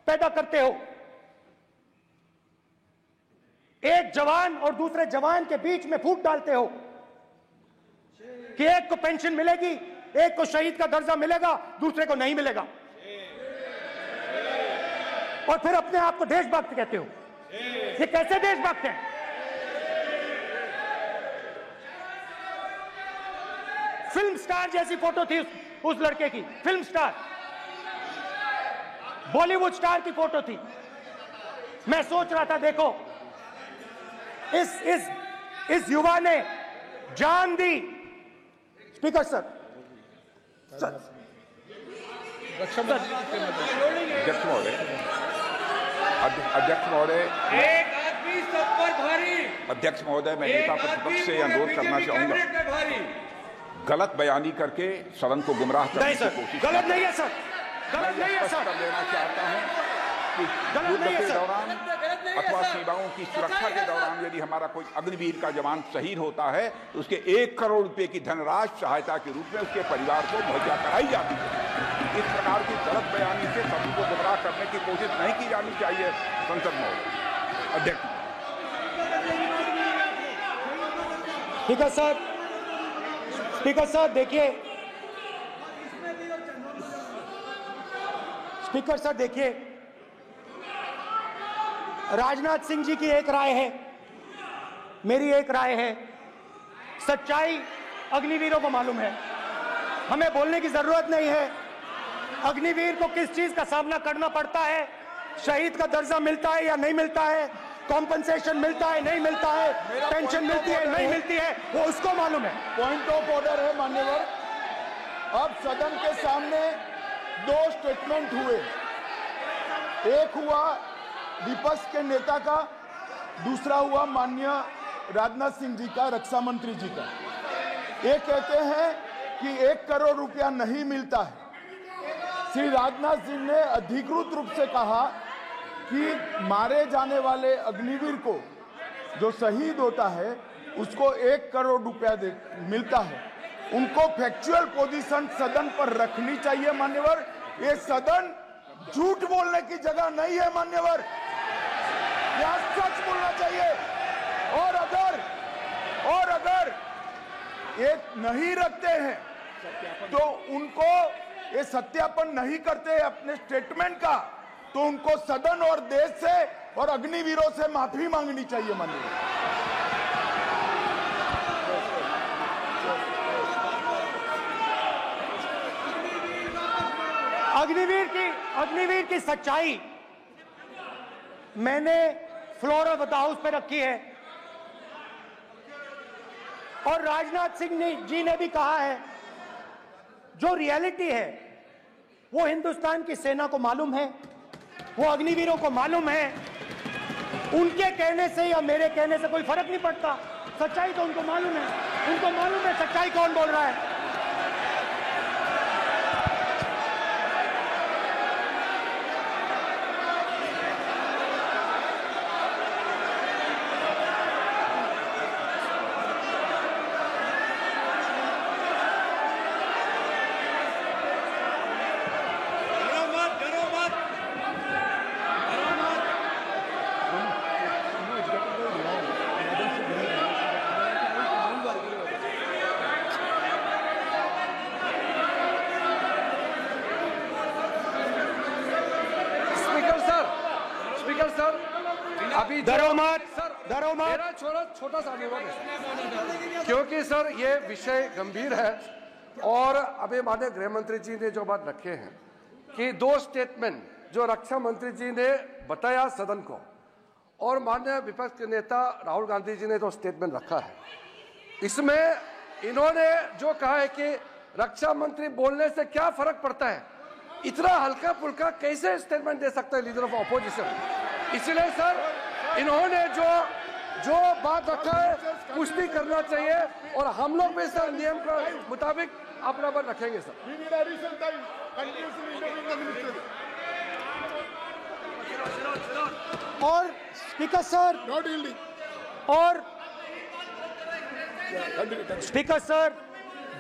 पैदा करते हो। एक जवान और दूसरे जवान के बीच में फूट डालते हो कि एक को पेंशन मिलेगी, एक को शहीद का दर्जा मिलेगा, दूसरे को नहीं मिलेगा। और फिर अपने आप को देशभक्त कहते हो। ये कैसे देशभक्त हैं? फिल्म स्टार जैसी फोटो थी उस लड़के की, फिल्म स्टार, बॉलीवुड स्टार की फोटो थी। मैं सोच रहा था, देखो इस युवा ने जान दी। स्पीकर सर, अध्यक्ष महोदय, एक आदमी सब पर भारी। अध्यक्ष महोदय, मैं नेता प्रतिपक्ष से अनुरोध करना चाहूंगा, गलत बयानी करके सदन को गुमराह करने की कोशिश गलत नहीं है सर, गलत नहीं है सर। कर देना चाहता हूं कि युद्ध के दौरान अथवा सीमाओं की सुरक्षा के दौरान यदि हमारा कोई अग्निवीर का जवान शहीद होता है तो उसके 1 करोड़ रुपए की धनराशि सहायता के रूप में उसके परिवार को मुहैया कराई जाती है। इस प्रकार की गलत बयानी से सभी को गुमराह करने की कोशिश नहीं की जानी चाहिए। संसद महोदय, अध्यक्ष। स्पीकर सर, स्पीकर सर देखिए, स्पीकर सर देखिए, राजनाथ सिंह जी की एक राय है, मेरी एक राय है। सच्चाई अग्निवीरों को मालूम है, हमें बोलने की जरूरत नहीं है। अग्निवीर को किस चीज का सामना करना पड़ता है, शहीद का दर्जा मिलता है या नहीं मिलता है, कॉम्पनसेशन मिलता है नहीं मिलता है, पेंशन मिलती है नहीं मिलती है, वो उसको मालूम है। पॉइंट ऑफ ऑर्डर है मान्यवर। अब सदन के सामने 2 स्टेटमेंट हुए, एक हुआ विपक्ष के नेता का, दूसरा हुआ माननीय राजनाथ सिंह जी का, रक्षा मंत्री जी का। ये कहते हैं कि 1 करोड़ रुपया नहीं मिलता है। श्री राजनाथ सिंह ने अधिकृत रूप से कहा कि मारे जाने वाले अग्निवीर को जो शहीद होता है उसको 1 करोड़ रुपया मिलता है। उनको फैक्चुअल पोजीशन सदन पर रखनी चाहिए मान्यवर। ये सदन झूठ बोलने की जगह नहीं है मान्यवर, यहां सच बोलना चाहिए। और अगर ये नहीं रखते हैं तो उनको ये सत्यापन नहीं करते अपने स्टेटमेंट का, तो उनको सदन और देश से और अग्निवीरों से माफी मांगनी चाहिए माननीय। अग्निवीर की सच्चाई मैंने फ्लोर ऑफ द हाउस पे रखी है और राजनाथ सिंह जी ने भी कहा है, जो रियलिटी है वो हिंदुस्तान की सेना को मालूम है, वो अग्निवीरों को मालूम है। उनके कहने से या मेरे कहने से कोई फर्क नहीं पड़ता, सच्चाई तो उनको मालूम है। उनको मालूम है सच्चाई कौन बोल रहा है। मेरा छोटा सा अनुरोध है, क्योंकि सर ये विषय गंभीर है और अभी माननीय गृह मंत्री जी ने जो बात रखे हैं कि 2 स्टेटमेंट जो रक्षा मंत्री जी ने बताया सदन को और माननीय विपक्ष के नेता राहुल गांधी जी ने जो स्टेटमेंट रखा है, इसमें इन्होंने जो कहा है कि रक्षा मंत्री बोलने से क्या फर्क पड़ता है, इतना हल्का फुल्का कैसे स्टेटमेंट दे सकता है लीडर ऑफ ऑपोजिशन। इसलिए सर इन्होंने जो बात रखा है पुष्टि करना चाहिए और हम लोग भी सर नियम के मुताबिक अपना बात रखेंगे सर। और स्पीकर सर स्पीकर सर,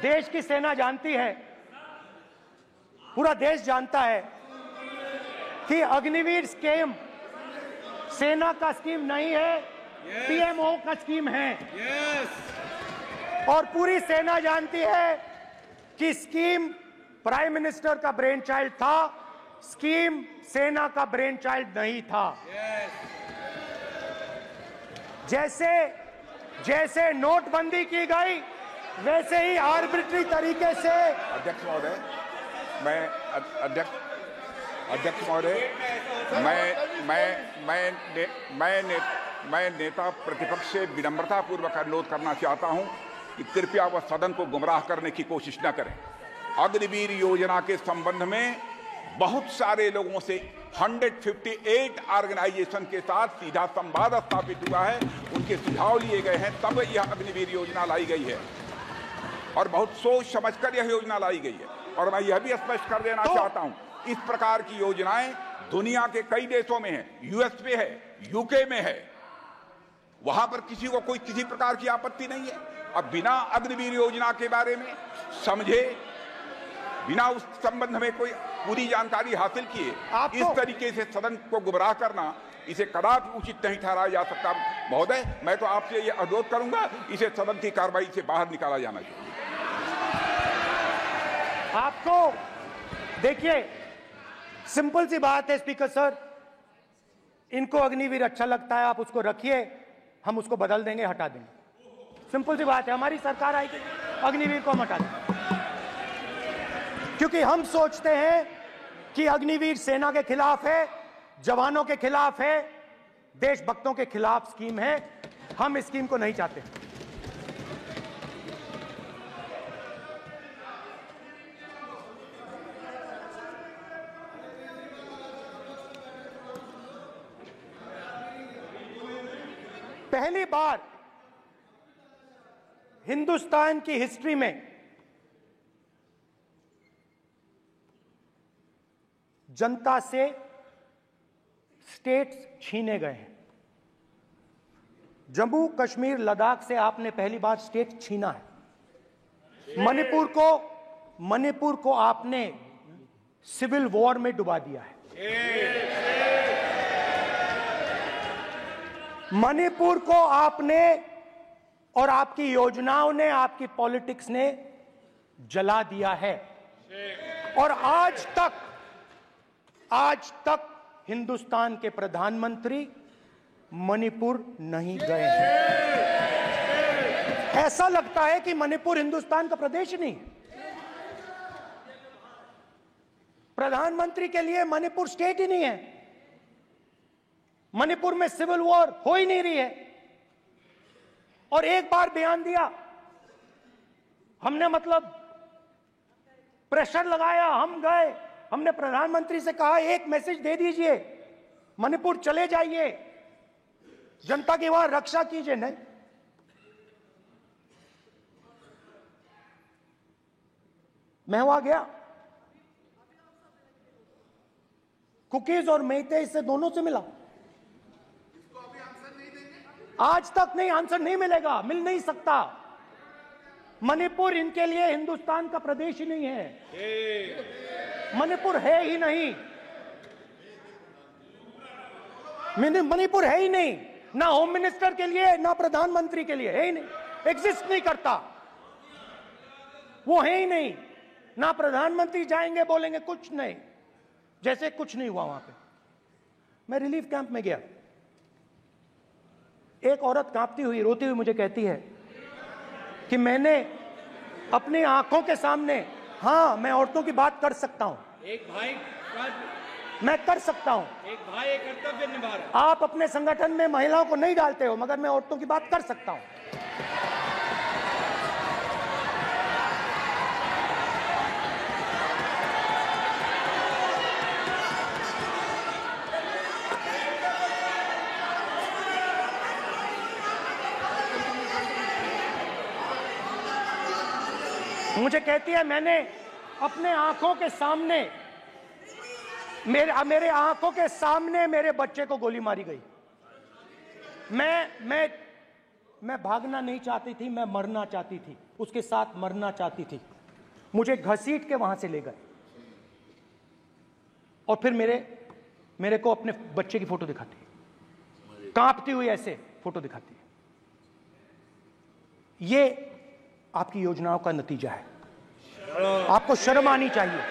देश की सेना जानती है, पूरा देश जानता है कि अग्निवीर स्कीम सेना का स्कीम नहीं है, पीएमओ का स्कीम है। और पूरी सेना जानती है कि स्कीम प्राइम मिनिस्टर का ब्रेन चाइल्ड था, स्कीम सेना का ब्रेन चाइल्ड नहीं था। जैसे नोटबंदी की गई वैसे ही आर्बिट्री तरीके से। अध्यक्ष महोदय, मैं नेता प्रतिपक्ष से विनम्रता पूर्वक अनुरोध करना चाहता हूं कि कृपया वह सदन को गुमराह करने की कोशिश न करें। अग्निवीर योजना के संबंध में बहुत सारे लोगों से 158 ऑर्गेनाइजेशन के साथ सीधा संवाद स्थापित हुआ है, उनके सुझाव लिए गए हैं, तब यह अग्निवीर योजना लाई गई है और बहुत सोच समझकर यह योजना लाई गई है। और मैं यह भी स्पष्ट कर देना चाहता हूं, इस प्रकार की योजनाएं दुनिया के कई देशों में है, यूएस में है, यूके में है, वहां पर किसी को कोई किसी प्रकार की आपत्ति नहीं है। अब बिना अग्निवीर योजना के बारे में समझे, बिना उस संबंध में कोई पूरी जानकारी हासिल किए इस तरीके से सदन को गुमराह करना, इसे कदापि उचित नहीं ठहराया जा सकता। महोदय, मैं तो आपसे यह अनुरोध करूंगा, इसे सदन की कार्रवाई से बाहर निकाला जाना चाहिए। आपको देखिए, सिंपल सी बात है स्पीकर सर, इनको अग्निवीर अच्छा लगता है, आप उसको रखिए, हम उसको बदल देंगे, हटा देंगे। सिंपल सी बात है, हमारी सरकार आएगी, अग्निवीर को हम हटा देंगे, क्योंकि हम सोचते हैं कि अग्निवीर सेना के खिलाफ है, जवानों के खिलाफ है, देशभक्तों के खिलाफ स्कीम है। हम इस स्कीम को नहीं चाहते। पहली बार हिंदुस्तान की हिस्ट्री में जनता से स्टेट्स छीने गए हैं। जम्मू कश्मीर लद्दाख से आपने पहली बार स्टेट छीना है। मणिपुर को आपने सिविल वॉर में डुबा दिया है। मणिपुर को आपने और आपकी योजनाओं ने, आपकी पॉलिटिक्स ने जला दिया है। और आज तक हिंदुस्तान के प्रधानमंत्री मणिपुर नहीं गए हैं। ऐसा लगता है कि मणिपुर हिंदुस्तान का प्रदेश नहीं है। प्रधानमंत्री के लिए मणिपुर स्टेट ही नहीं है। मणिपुर में सिविल वॉर हो ही नहीं रही है। और एक बार बयान दिया हमने, मतलब प्रेशर लगाया, हम गए, हमने प्रधानमंत्री से कहा एक मैसेज दे दीजिए, मणिपुर चले जाइए, जनता की वहां रक्षा कीजिए। नहीं, मैं वहां गया, कुकीज और मेइतेई से दोनों से मिला। आज तक नहीं, आंसर नहीं मिलेगा, मिल नहीं सकता। मणिपुर इनके लिए हिंदुस्तान का प्रदेश ही नहीं है। मणिपुर है ही नहीं, मणिपुर है ही नहीं, ना होम मिनिस्टर के लिए ना प्रधानमंत्री के लिए, है ही नहीं, एग्जिस्ट नहीं करता, वो है ही नहीं। ना प्रधानमंत्री जाएंगे बोलेंगे कुछ नहीं, जैसे कुछ नहीं हुआ वहां पे। मैं रिलीफ कैंप में गया, एक औरत कांपती हुई, रोती हुई मुझे कहती है कि मैंने अपनी आंखों के सामने, हाँ मैं औरतों की बात कर सकता हूं, एक भाई मैं कर सकता हूं, एक भाई एक कर्तव्य निभा रहा है। आप अपने संगठन में महिलाओं को नहीं डालते हो, मगर मैं औरतों की बात कर सकता हूं। मुझे कहती है मैंने अपने आंखों के सामने, मेरे आंखों के सामने मेरे बच्चे को गोली मारी गई। मैं भागना नहीं चाहती थी, मैं मरना चाहती थी, उसके साथ मरना चाहती थी। मुझे घसीट के वहां से ले गए और फिर मेरे को अपने बच्चे की फोटो दिखाती है, कांपती हुई ऐसे फोटो दिखाती है। ये आपकी योजनाओं का नतीजा है। आपको शर्म आनी चाहिए।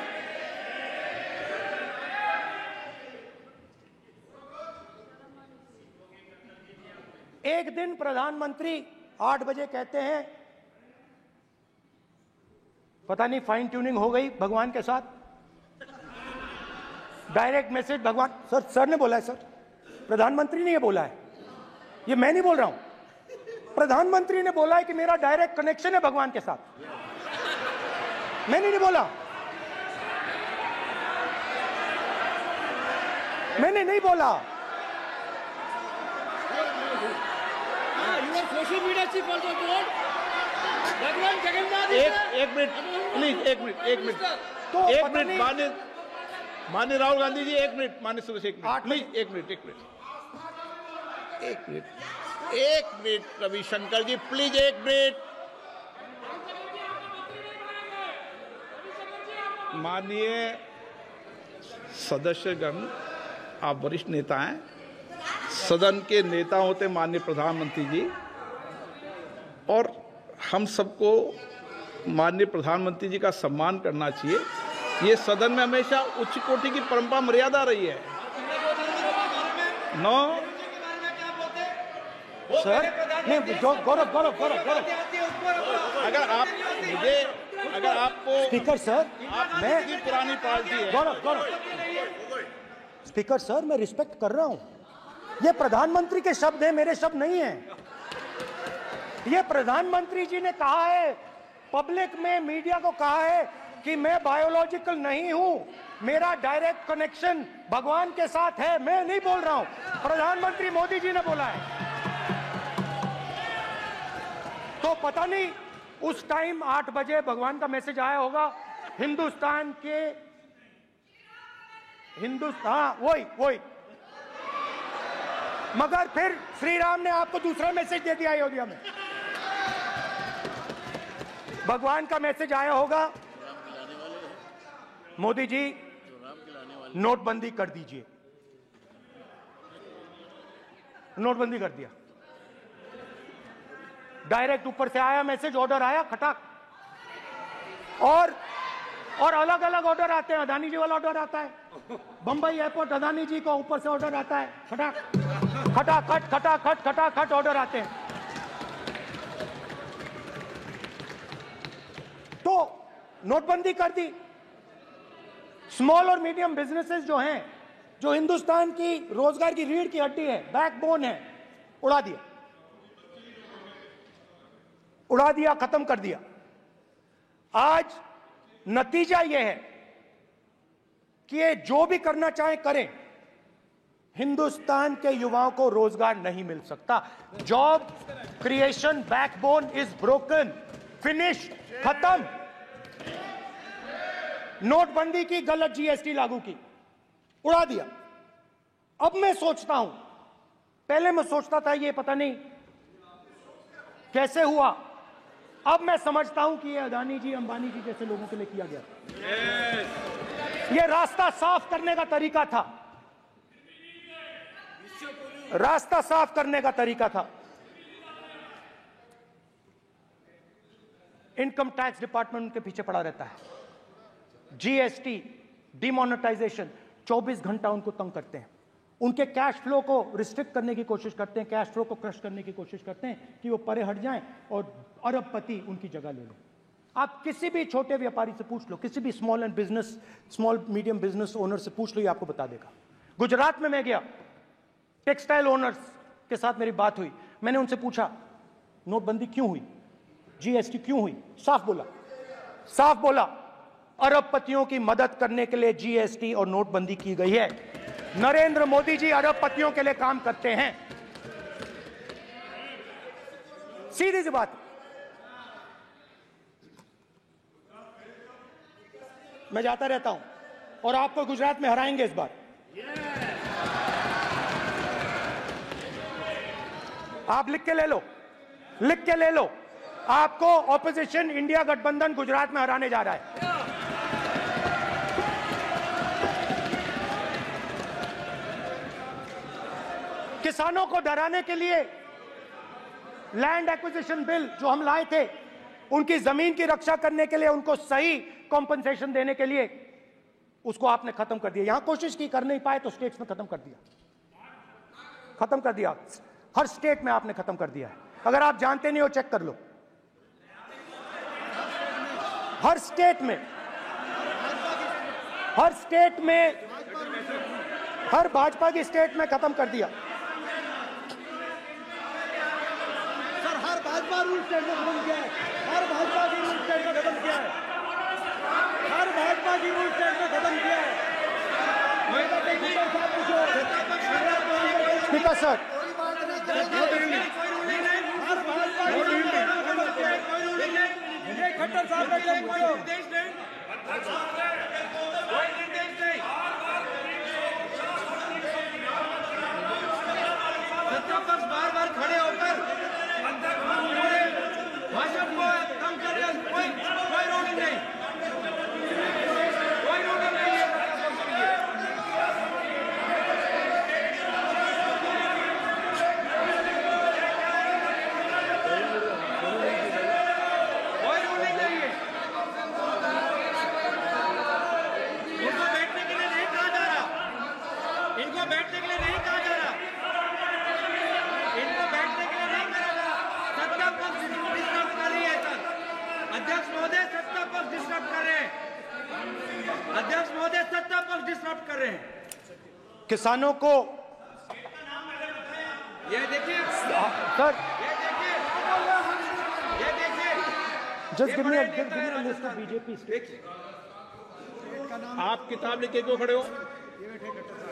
एक दिन प्रधानमंत्री 8 बजे कहते हैं, पता नहीं फाइन ट्यूनिंग हो गई भगवान के साथ, डायरेक्ट मैसेज भगवान, सर ने बोला है, सर प्रधानमंत्री ने ये बोला है, ये मैं नहीं बोल रहा हूं, प्रधानमंत्री ने बोला है कि मेरा डायरेक्ट कनेक्शन है भगवान के साथ, मैंने नहीं बोला, मैंने नहीं बोला। Social media chief also told भगवान जगन्नाथ। एक मिनट प्लीज, एक मिनट तो एक मिनट माननीय राहुल गांधी जी, एक मिनट, माननीय सदस्य एक मिनट प्लीज, एक मिनट रविशंकर जी प्लीज, एक मिनट। माननीय सदस्यगण, आप वरिष्ठ नेता हैं, सदन के नेता होते माननीय प्रधानमंत्री जी, और हम सबको माननीय प्रधानमंत्री जी का सम्मान करना चाहिए। ये सदन में हमेशा उच्च कोटि की परंपरा मर्यादा रही है। नो सर, नहीं, गौरव, अगर आपको स्पीकर सर, मैं पुरानी पार्टी है। गौरव, स्पीकर सर, मैं रिस्पेक्ट कर रहा हूं। ये प्रधानमंत्री के शब्द हैं, मेरे शब्द नहीं हैं। ये प्रधानमंत्री जी ने कहा है, पब्लिक में, मीडिया को कहा है कि मैं बायोलॉजिकल नहीं हूं, मेरा डायरेक्ट कनेक्शन भगवान के साथ है। मैं नहीं बोल रहा हूं, प्रधानमंत्री मोदी जी ने बोला है। तो पता नहीं उस टाइम 8 बजे भगवान का मैसेज आया होगा, हिंदुस्तान, वही मगर फिर श्री राम ने आपको दूसरा मैसेज दे दिया अयोध्या में। भगवान का मैसेज आया होगा, मोदी जी नोटबंदी कर दीजिए। नोटबंदी कर दिया, डायरेक्ट ऊपर से आया मैसेज, ऑर्डर आया खटाक। और अलग अलग ऑर्डर आते हैं। अदानी जी वाला ऑर्डर आता है, बंबई एयरपोर्ट अदानी जी को ऊपर से ऑर्डर आता है, खटाक खटाखट खटाखट खटाखट ऑर्डर आते हैं। तो नोटबंदी कर दी। स्मॉल और मीडियम बिजनेसेस जो हैं, जो हिंदुस्तान की रोजगार की रीढ़ की हड्डी है, बैकबोन है, उड़ा दिया, उड़ा दिया, खत्म कर दिया। आज नतीजा यह है कि ये जो भी करना चाहे करें, हिंदुस्तान के युवाओं को रोजगार नहीं मिल सकता। Job creation backbone is broken, finish, खत्म। नोटबंदी की, गलत जीएसटी लागू की, उड़ा दिया। अब मैं सोचता हूं, पहले मैं सोचता था ये पता नहीं कैसे हुआ, अब मैं समझता हूं कि ये अदानी जी, अंबानी जी जैसे लोगों के लिए किया गया। ये रास्ता साफ करने का तरीका था, रास्ता साफ करने का तरीका था। इनकम टैक्स डिपार्टमेंट उनके पीछे पड़ा रहता है। जीएसटी, डिमोनेटाइजेशन, 24 घंटा उनको तंग करते हैं। उनके कैश फ्लो को रिस्ट्रिक्ट करने की कोशिश करते हैं, कैश फ्लो को क्रश करने की कोशिश करते हैं कि वो परे हट जाएं और अरबपति उनकी जगह ले लें। आप किसी भी छोटे व्यापारी से पूछ लो, किसी भी स्मॉल मीडियम बिजनेस ओनर से पूछ लो, ये आपको बता देगा। गुजरात में मैं गया, टेक्सटाइल ओनर्स के साथ मेरी बात हुई। मैंने उनसे पूछा नोटबंदी क्यों हुई, जीएसटी क्यों हुई? साफ बोला अरबपतियों की मदद करने के लिए जीएसटी और नोटबंदी की गई है। नरेंद्र मोदी जी अरबपतियों के लिए काम करते हैं, सीधी सी बात। मैं जाता रहता हूं और आपको गुजरात में हराएंगे इस बार। आप लिख के ले लो, आपको ऑपोजिशन इंडिया गठबंधन गुजरात में हराने जा रहा है। किसानों को डराने के लिए लैंड एक्विजिशन बिल जो हम लाए थे, उनकी जमीन की रक्षा करने के लिए, उनको सही कॉम्पनसेशन देने के लिए, उसको आपने खत्म कर दिया। यहां कोशिश की, कर नहीं पाए तो स्टेट्स में खत्म कर दिया। हर स्टेट में आपने खत्म कर दिया है। अगर आप जानते नहीं हो, चेक कर लो। हर स्टेट में, हर भाजपा की स्टेट में खत्म कर दिया। सर, हर भाजपा रूल स्टेट में खत्म किया है। हर भाजपा की रूल स्टेट में खत्म किया है। हर भाजपा की रूल स्टेट में खत्म किया है। स्पीकर सर, खट्टर साहब का कोई निर्देश नहीं, कोई निर्देश नहीं। सत्ता पक्ष बार खड़े होकर भाजपा को कम कर रहे, कोई रोलिंग नहीं, कोई रोलिंग नहीं है। अध्यक्ष महोदय सत्ता पक्ष डिस्टर्ब कर रहे हैं। किसानों को ये देखिए सर, ये देखिए just give me a list of BJP. आप किताब लेके क्यों खड़े हो?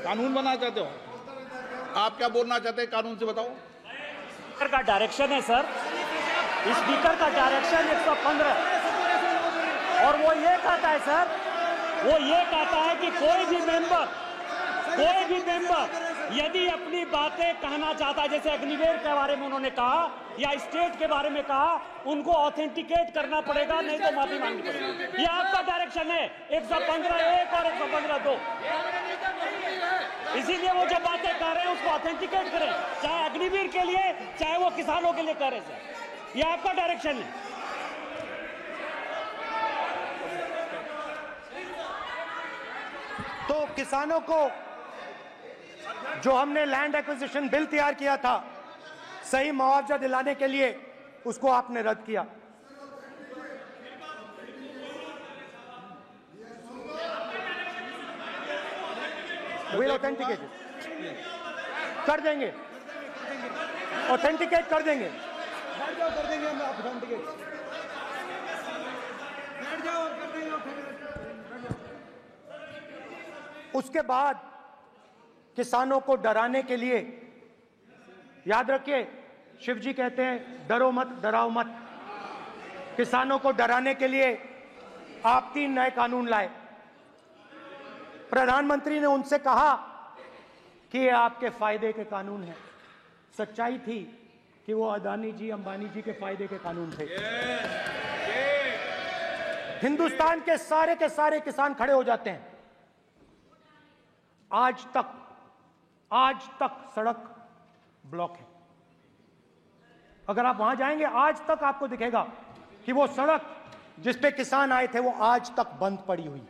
कानून बनाना चाहते हो? आप क्या बोलना चाहते हैं, कानून से बताओ। स्पीकर का डायरेक्शन है सर, स्पीकर का डायरेक्शन 115, और वो ये कहता है सर, वो ये कहता है कि कोई भी मेंबर यदि अपनी बातें कहना चाहता है, जैसे अग्निवीर के बारे में उन्होंने कहा या स्टेट के बारे में कहा, उनको ऑथेंटिकेट करना पड़ेगा, नहीं तो माफी मांगनी पड़ेगी। ये आपका डायरेक्शन है 115(1) और 115(2). इसीलिए वो जो बातें कर रहे हैं उसको ऑथेंटिकेट करें, चाहे अग्निवीर के लिए चाहे वो किसानों के लिए कर रहे हैं। ये आपका डायरेक्शन है। तो किसानों को जो हमने लैंड एक्विजिशन बिल तैयार किया था सही मुआवजा दिलाने के लिए, उसको आपने रद्द किया। विल ऑथेंटिकेट कर देंगे, ऑथेंटिकेट कर देंगे, कर देंगे हम ऑथेंटिकेट। उसके बाद किसानों को डराने के लिए, याद रखिए शिव जी कहते हैं डरो मत डराओ मत, किसानों को डराने के लिए आप 3 नए कानून लाए। प्रधानमंत्री ने उनसे कहा कि ये आपके फायदे के कानून हैं। सच्चाई थी कि वो अदानी जी अंबानी जी के फायदे के कानून थे। हिंदुस्तान के सारे किसान खड़े हो जाते हैं। आज तक सड़क ब्लॉक है। अगर आप वहां जाएंगे आज तक आपको दिखेगा कि वो सड़क जिस पे किसान आए थे वो आज तक बंद पड़ी हुई।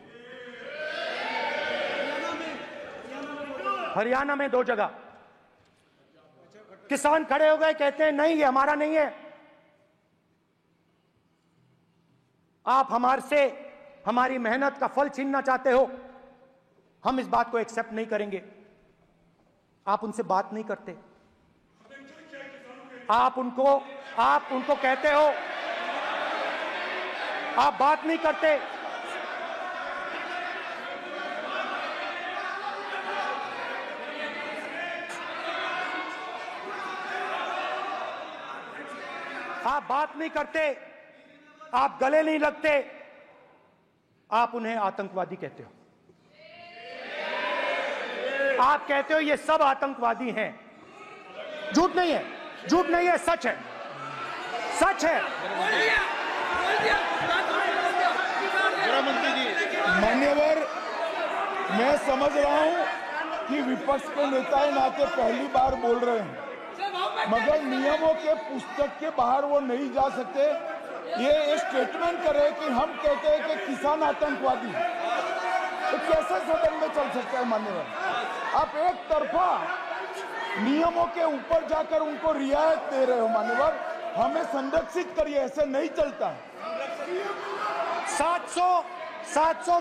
हरियाणा में 2 जगह किसान खड़े हो गए, कहते हैं नहीं ये हमारा नहीं है, आप हमारे से हमारी मेहनत का फल छीनना चाहते हो, हम इस बात को एक्सेप्ट नहीं करेंगे। आप उनसे बात नहीं करते, आप उनको कहते हो, आप बात नहीं करते। आप बात नहीं करते, आप गले नहीं लगते, आप उन्हें आतंकवादी कहते हो। आप कहते हो ये सब आतंकवादी हैं। झूठ नहीं है, झूठ नहीं है, सच है, सच है। मान्यवर, मैं समझ रहा हूं कि विपक्ष के नेता नाते पहली बार बोल रहे हैं, मगर नियमों के पुस्तक के बाहर वो नहीं जा सकते। ये स्टेटमेंट करे कि हम कहते हैं कि किसान आतंकवादी, तो कैसे सदन में चल सकता है मान्यवर? आप एक तरफा नियमों के ऊपर जाकर उनको रियायत दे रहे हो मान्यवर, हमें संरक्षित करिए, ऐसे नहीं चलता। 700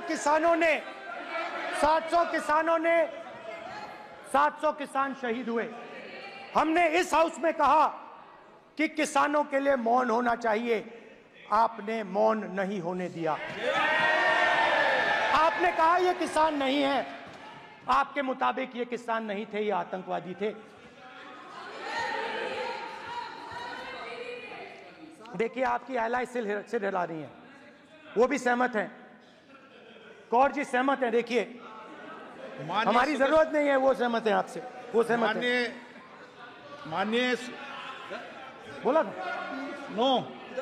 किसान शहीद हुए। हमने इस हाउस में कहा कि किसानों के लिए मौन होना चाहिए, आपने मौन नहीं होने दिया। आपने कहा ये किसान नहीं है, आपके मुताबिक ये किसान नहीं थे, ये आतंकवादी थे। देखिए आपकी एलाय सिर हिला रही हैं, वो भी सहमत हैं, कौर जी सहमत हैं। देखिए हमारी जरूरत नहीं है, वो सहमत हैं आपसे, वो सहमत हैं। माननीय बोला ना, नो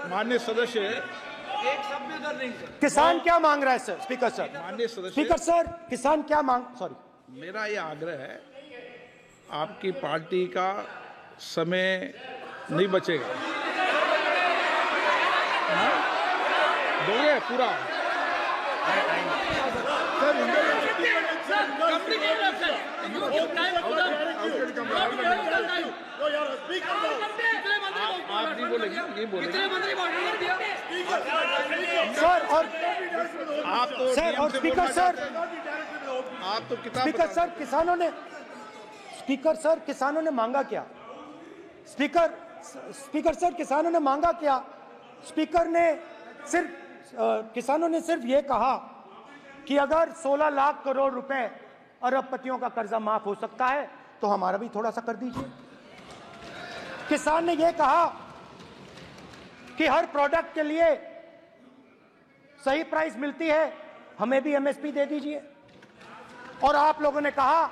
माननीय सदस्य, एक शब्द उधर नहीं सर। किसान क्या मांग रहा है सर? स्पीकर सर, माननीय सदस्य, स्पीकर सर, किसान क्या मांग, सॉरी, मेरा ये आग्रह है, आपकी पार्टी का समय नहीं बचेगा। दोगे पूरा? आप नहीं बोलेंगे, ये बोलेंगे सर। और आप तो सर, और स्पीकर सर, आप तो किताब स्पीकर सर, किसानों ने मांगा क्या? स्पीकर सर, किसानों ने मांगा क्या? किसानों ने सिर्फ ये कहा कि अगर 16 लाख करोड़ रुपए अरबपतियों का कर्जा माफ हो सकता है तो हमारा भी थोड़ा सा कर दीजिए। किसान ने यह कहा कि हर प्रोडक्ट के लिए सही प्राइस मिलती है, हमें भी एमएसपी दे दीजिए। और आप लोगों ने कहा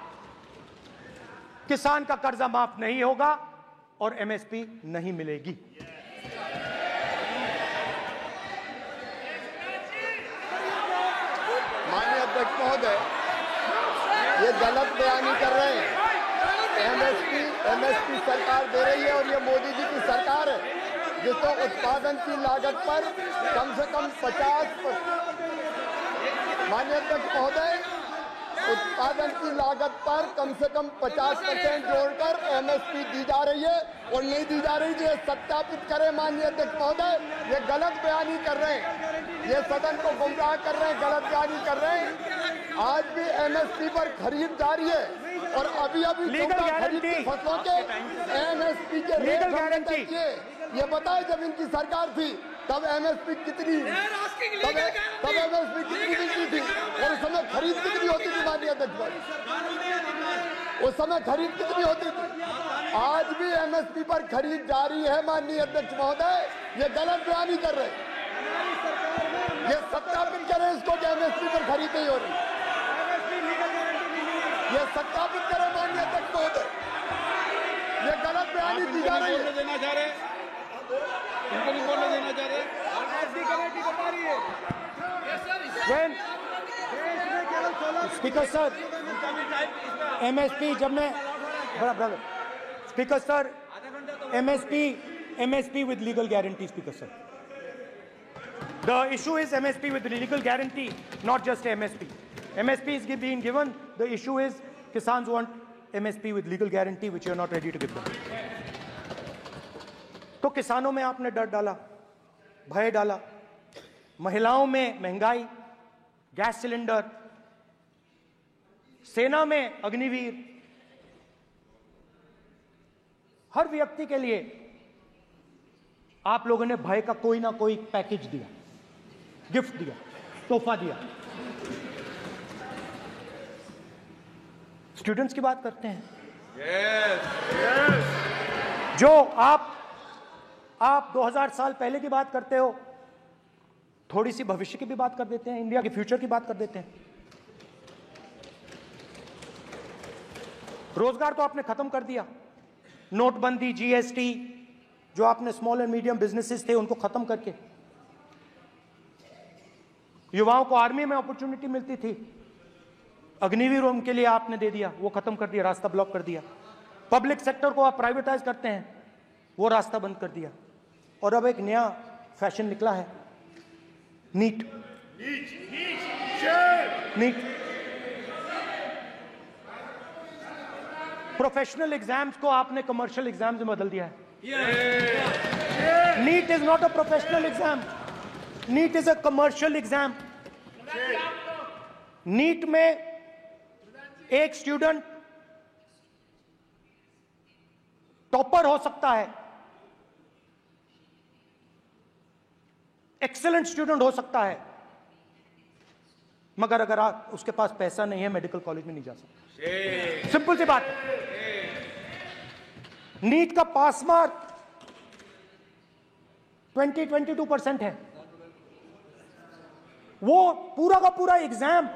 किसान का कर्जा माफ नहीं होगा और एमएसपी नहीं मिलेगी। माननीय अध्यक्ष महोदय, ये गलत बयानी कर रहे हैं। एमएसपी सरकार दे रही है और ये मोदी जी की सरकार है जिसको उत्पादन की लागत पर कम से कम 50%, माननीय अध्यक्ष महोदय, उत्पादन की लागत पर कम से कम 50% जोड़कर एमएसपी दी जा रही है और नहीं दी जा रही। ये सत्यापित करें माननीय अध्यक्ष महोदय, ये गलत बयानी कर रहे हैं, ये सदन को गुमराह कर रहे हैं, गलत बयानी कर रहे हैं। आज भी एमएसपी पर खरीद जारी है और अभी खरीद की फसलों के एमएसपी के रेट हमने तय किए। ये बताए जब इनकी सरकार थी तब एमएसपी कितनी मिलती थी और उस समय खरीद कितनी होती थी माननीय अध्यक्ष, उस समय खरीद कितनी होती थी। आज भी एमएसपी पर खरीद जारी है माननीय अध्यक्ष महोदय, ये गलत बयानी कर रहे हैं। ये सत्यापित करें इसको कि एमएसपी पर खरीद नहीं हो रही, ये सत्यापित करें माननीय अध्यक्ष महोदय, ये गलत बयानी की जा रही है। देना चाह रहे, इनको नहीं बोलने देना चाह रहे। स्पीकर सर, एमएसपी जब मैं brother speaker sir, MSP with legal guarantee, Speaker sir. The issue is MSP with legal guarantee, not just MSP. MSP is being given. The issue is Kisans want MSP with legal guarantee, which you are not ready to give them. तो किसानों में आपने डर डाला, भय डाला, महिलाओं में महंगाई, गैस सिलेंडर, सेना में अग्निवीर, हर व्यक्ति के लिए आप लोगों ने भय का कोई ना कोई पैकेज दिया, गिफ्ट दिया, तोहफा दिया। स्टूडेंट्स की बात करते हैं। जो आप 2000 साल पहले की बात करते हो, थोड़ी सी भविष्य की भी बात कर देते हैं, इंडिया के फ्यूचर की बात कर देते हैं। रोजगार तो आपने खत्म कर दिया, नोटबंदी, जीएसटी, जो आपने स्मॉल एंड मीडियम बिजनेसेस थे उनको खत्म करके, युवाओं को आर्मी में अपॉर्चुनिटी मिलती थी, अग्निवीर उनके लिए आपने दे दिया, वो खत्म कर दिया, रास्ता ब्लॉक कर दिया। पब्लिक सेक्टर को आप प्राइवेटाइज करते हैं, वो रास्ता बंद कर दिया। और अब एक नया फैशन निकला है, नीट। प्रोफेशनल एग्जाम्स को आपने कमर्शियल एग्जाम्स में बदल दिया है। NEET is not a professional exam, NEET is a commercial exam. NEET में एक स्टूडेंट टॉपर हो सकता है, एक्सीलेंट स्टूडेंट हो सकता है, मगर अगर उसके पास पैसा नहीं है मेडिकल कॉलेज में नहीं जा सकता। सिंपल सी बात। नीट का पास मार्क 22% है। वो पूरा का पूरा एग्जाम,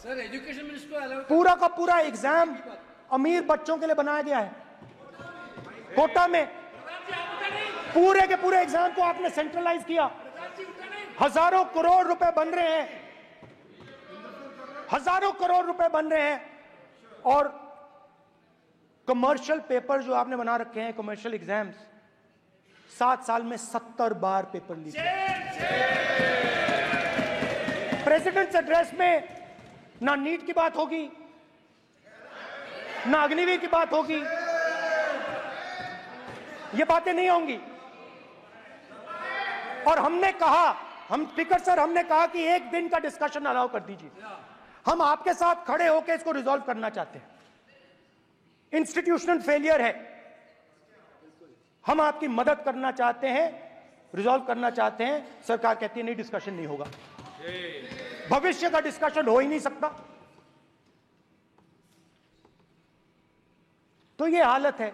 सर एजुकेशन मिनिस्टर पूरा का पूरा एग्जाम अमीर बच्चों के लिए बनाया गया है। कोटा में पूरे के पूरे एग्जाम को आपने सेंट्रलाइज किया। हजारों करोड़ रुपए बन रहे हैं, हजारों करोड़ रुपए बन रहे हैं। और कमर्शियल पेपर जो आपने बना रखे हैं, कमर्शियल एग्जाम्स, 7 साल में 70 बार पेपर लीक। प्रेसिडेंट्स एड्रेस में ना नीट की बात होगी, ना अग्निवीर की बात होगी, ये बातें नहीं होंगी। और हमने कहा, हम स्पीकर सर, हमने कहा कि एक दिन का डिस्कशन अलाउ कर दीजिए। हम आपके साथ खड़े होकर इसको रिजॉल्व करना चाहते हैं। इंस्टीट्यूशनल फेलियर है, हम आपकी मदद करना चाहते हैं, रिजॉल्व करना चाहते हैं। सरकार कहती है नहीं, डिस्कशन नहीं होगा, भविष्य का डिस्कशन हो ही नहीं सकता। तो ये हालत है।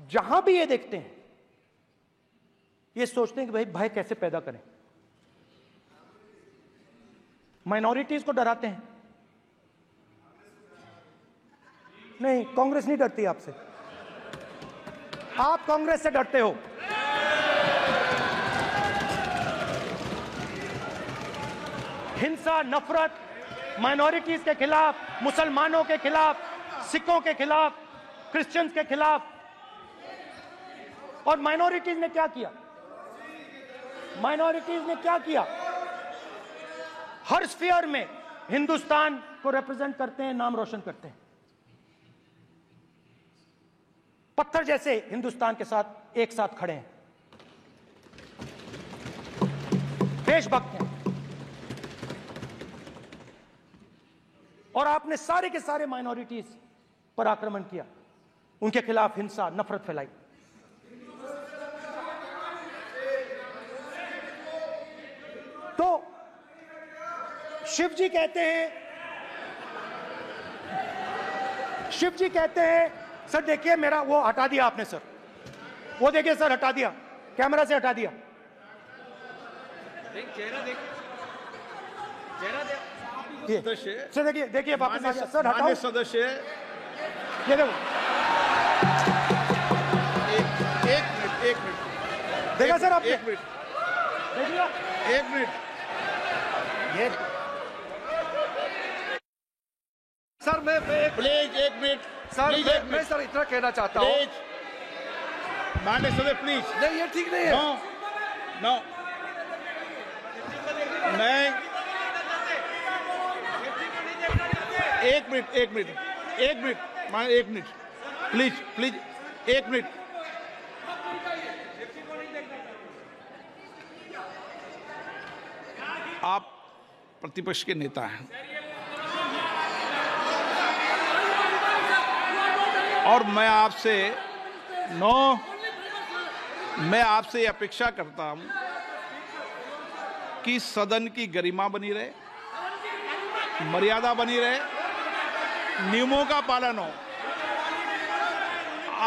जहां भी ये देखते हैं, ये सोचते हैं कि भाई भय कैसे पैदा करें, माइनॉरिटीज को डराते हैं। नहीं, कांग्रेस नहीं डरती आपसे। आप कांग्रेस से डरते हो। हिंसा, नफरत, माइनॉरिटीज के खिलाफ, मुसलमानों के खिलाफ, सिखों के खिलाफ, क्रिश्चियंस के खिलाफ। और माइनॉरिटीज ने क्या किया? माइनॉरिटीज ने क्या किया? हर स्फीयर में हिंदुस्तान को रिप्रेजेंट करते हैं, नाम रोशन करते हैं। पत्थर जैसे हिंदुस्तान के साथ एक साथ खड़े हैं, देशभक्त हैं। और आपने सारे के सारे माइनॉरिटीज पर आक्रमण किया, उनके खिलाफ हिंसा, नफरत फैलाई। तो शिव जी कहते हैं, सर देखिए मेरा वो हटा दिया आपने सर, वो देखिए सर हटा दिया, कैमरा से हटा दिया। चेहरा देखिए, सर देखिए वापस आ गया सर, हटाओ सदस्य। ये देखो, एक मिनट देखा सर आपने? एक मिनट ये सर मैं प्लीज एक मिनट सर मैं सर इतना कहना चाहता हूँ, प्लीज माननीय सदस्य प्लीज। नहीं ये ठीक नहीं है। नो मैं एक मिनट माननीय एक मिनट प्लीज एक मिनट। आप प्रतिपक्ष के नेता हैं और मैं आपसे अपेक्षा करता हूं कि सदन की गरिमा बनी रहे, मर्यादा बनी रहे, नियमों का पालन हो।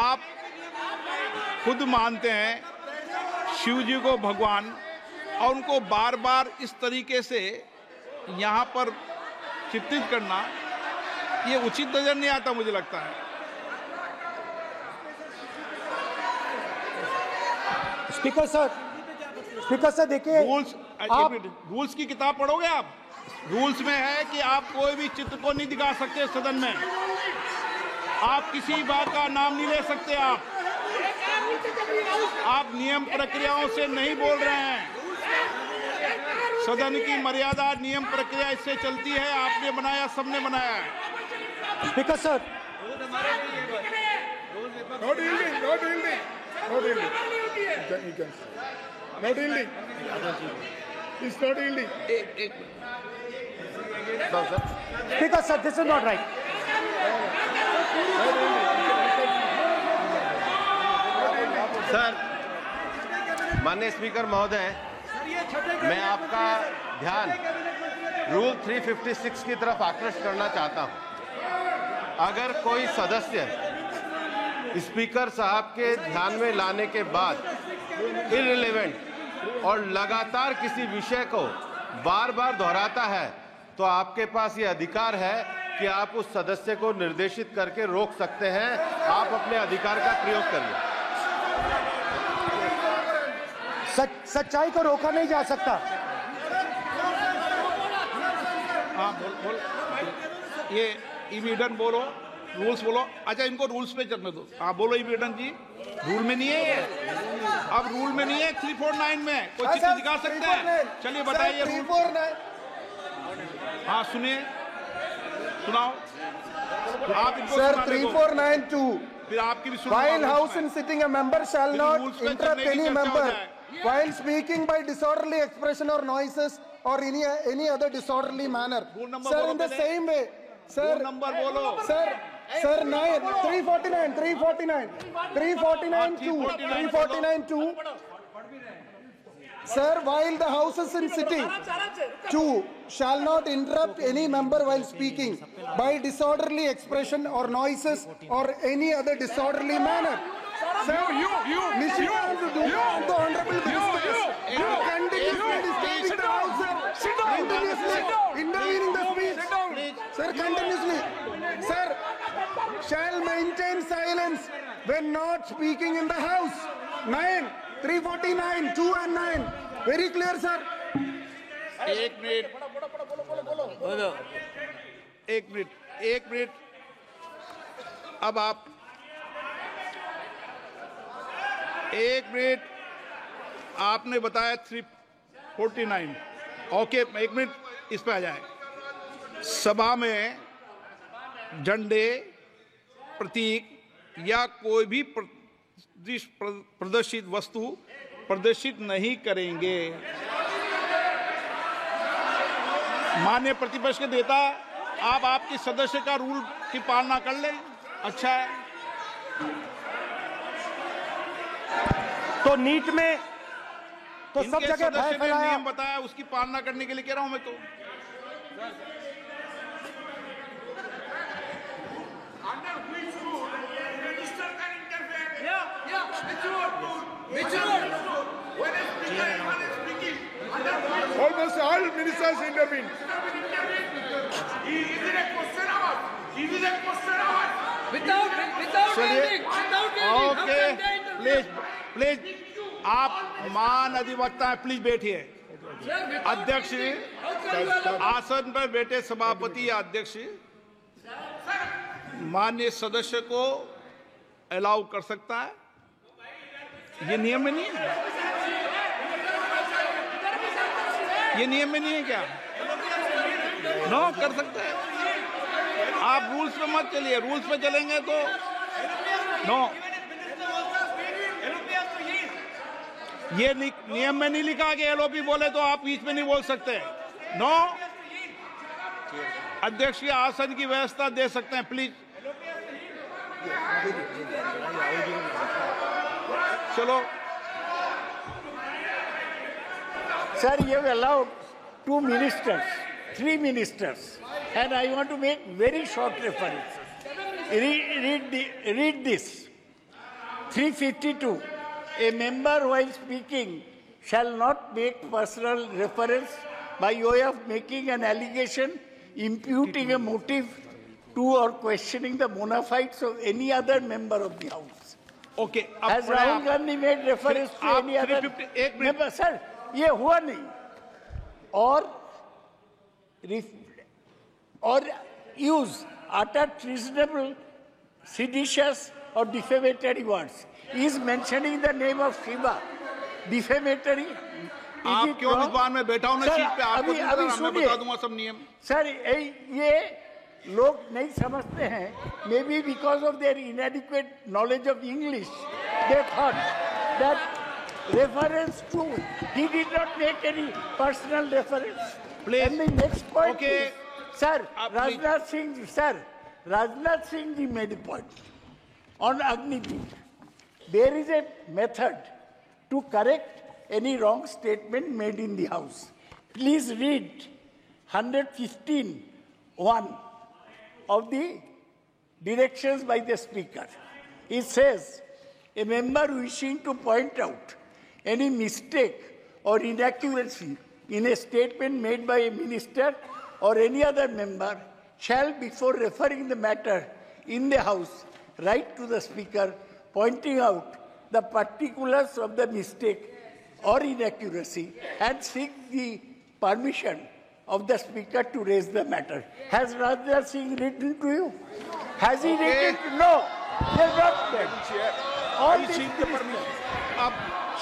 आप खुद मानते हैं शिव जी को भगवान, और उनको बार बार इस तरीके से यहां पर चित्रित करना ये उचित नजर नहीं आता, मुझे लगता है। स्पीकर सर देखिए, रूल्स की किताब पढ़ोगे आप? रूल्स में है कि आप कोई भी चित्र को नहीं दिखा सकते सदन में, आप किसी बात का नाम नहीं ले सकते, आप नियम प्रक्रियाओं से नहीं बोल रहे हैं। सदन की मर्यादा, नियम प्रक्रिया इससे चलती है, आपने बनाया, सबने बनाया है। Speaker sir, speaker sir, this is not right. Sir, माननीय स्पीकर महोदय, मैं आपका ध्यान रूल 356 की तरफ आकृष्ट करना चाहता हूं। अगर कोई सदस्य स्पीकर साहब के ध्यान में लाने के बाद इररिलेवेंट और लगातार किसी विषय को बार बार दोहराता है, तो आपके पास ये अधिकार है कि आप उस सदस्य को निर्देशित करके रोक सकते हैं। आप अपने अधिकार का प्रयोग करिए। सच्चाई को रोका नहीं जा सकता। हाँ बोल ये इविडेंट बोलो, रूल्स बोलो। अच्छा इनको रूल्स पे चलने दो। हाँ बोलो इविडेंट जी, रूल में नहीं है ये, अब रूल में नहीं है। 349 में कोई चित्र दिखा सकते हैं? चलिए बताइए। 349 हाँ सुनिए, सुनाओ आप इनको। सर 3492 फिर आपकी भी सुनो। While house and sitting, a member shall not interrupt any member while speaking by disorderly expression or noises or any other disorderly manner. Sir, in the same way, sir. Number बोलो। Sir 349 Sir, while the house is in sitting, 2 shall not interrupt any member while speaking by disorderly expression or noises or any other disorderly manner. Sir, the honorable minister, you continuously disturbing the house, sir. Continuously intervening the speech. Sir, continuously. Sir, shall maintain silence when not speaking in the house. 9, 349, 2 and 9. Very clear, sir. एक minute. अब आप 1 minute, आपने बताया 349। Okay, 1 minute इस पे आ जाए। सभा में झंडे, प्रतीक या कोई भी प्रदर्शित वस्तु प्रदर्शित नहीं करेंगे। माननीय प्रतिपक्ष के नेता, आप आपकी सदस्य का रूल की पालना कर लें, अच्छा है। तो नीट में तो सब इनके जगह भय सदस्य ने फैलाया। नियम बताया, उसकी पालना करने के लिए कह रहा हूं मैं। तो Almost all ministers intervene. Okay, please आप मान अधिवक्ता हैं, प्लीज बैठिए। अध्यक्ष, आसन पर बैठे सभापति या अध्यक्ष माननीय सदस्य को अलाउ कर सकता है। ये नियम में नहीं है, ये नियम में नहीं है क्या? नो, कर सकते हैं आप। रूल्स पे मत चलिए, रूल्स पे चलेंगे तो नो। ये नियम में नहीं लिखा कि एलओपी बोले तो आप बीच में नहीं बोल सकते। नो, अध्यक्ष के आसन की व्यवस्था दे सकते हैं, प्लीज। चलो Sir, you have allowed 2 ministers, 3 ministers, and I want to make very short references. Read this. 352. A member while speaking shall not make personal reference by way of making an allegation, imputing a motive to or questioning the bona fides of any other member of the House. Okay. Has Rahul Gandhi made reference to any other member? Sir, ये हुआ नहीं। और use utter treasonable, seditious or defamatory words. He is mentioning the name of Shiva. Defamatory. आप क्यों विद्वान में बैठा हूं ना सीट पे? आपको मैं बता दूंगा सब नियम। सर, ये लोग नहीं समझते हैं। Maybe because of their inadequate knowledge of English, they thought that reference to, he did not make any personal reference. Please. And the next point Okay. is, sir, Rajnath Singh ji made a point on Agniveer. There is a method to correct any wrong statement made in the House. Please read 115(1) of the directions by the Speaker. It says, a member wishing to point out any mistake or inaccuracy in a statement made by a minister or any other member shall, before referring the matter in the House, write to the Speaker, pointing out the particulars of the mistake or inaccuracy and seek the permission of the Speaker to raise the matter. Has Rajnath Singh written to you? Has he written? No. He has not said. All these ministers.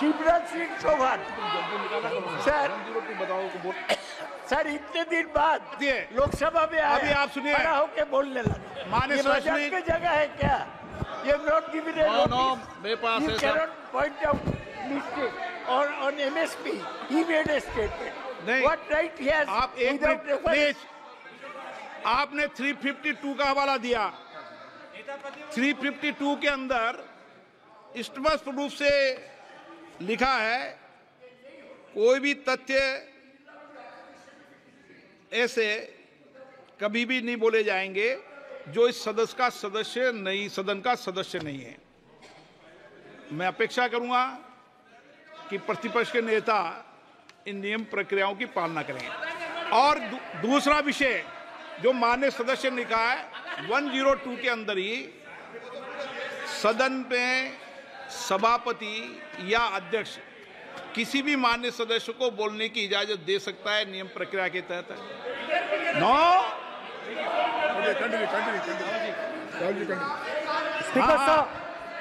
Shivraj Singh Chouhan sir इतने दिन बाद लोकसभा में अभी आप सुनिए, खड़ा होकर बोलने लगा। माननीय मजाक की जगह है क्या? ये नॉट गिवन ए नोटिस। मेरे पास You cannot point out mistake or on MSP. He made a statement. नहीं, What right he has? आप एक मिनट प्लीज। आपने 352 का हवाला दिया। 352 के अंदर स्पष्ट रूप से लिखा है, कोई भी तथ्य ऐसे कभी भी नहीं बोले जाएंगे जो इस सदस्य का सदस्य नहीं, सदन का सदस्य नहीं है। मैं अपेक्षा करूंगा कि प्रतिपक्ष के नेता इन नियम प्रक्रियाओं की पालना करें। और दूसरा विषय जो माननीय सदस्य ने कहा है, 102 के अंदर ही सदन में सभापति या अध्यक्ष किसी भी मान्य सदस्य को बोलने की इजाजत दे सकता है, नियम प्रक्रिया के तहत है। नो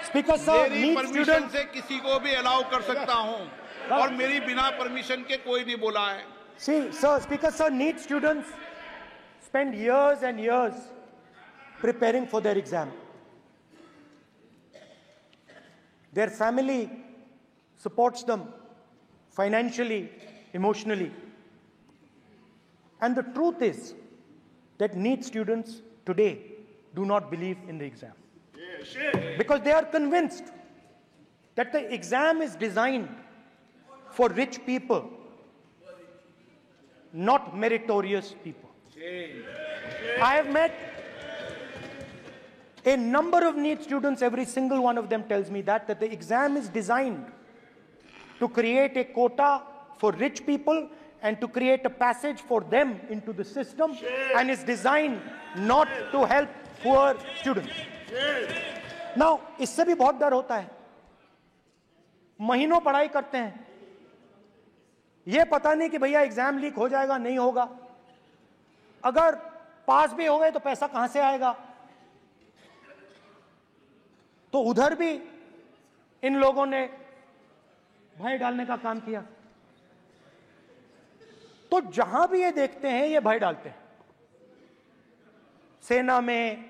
स्पीकर सर, मेरी परमिशन से किसी को भी अलाउ कर सकता हूं और मेरी बिना परमिशन के कोई नहीं बोला है। See, sir, Speaker sir, NEET students spend years and years preparing for their exam. Their family supports them financially, emotionally. And the truth is that NEET students today do not believe in the exam. Because they are convinced that the exam is designed for rich people, not meritorious people. I have met a number of NEET students, every single one of them tells me that the exam is designed to create a quota for rich people and to create a passage for them into the system, and is designed not to help poor students. Now, इससे भी बहुत डर होता है। महीनों पढ़ाई करते हैं, ये पता नहीं कि भैया एग्जाम लीक हो जाएगा नहीं होगा, अगर पास भी हो गए तो पैसा कहां से आएगा। तो उधर भी इन लोगों ने भय डालने का काम किया। तो जहां भी ये देखते हैं ये भय डालते हैं, सेना में,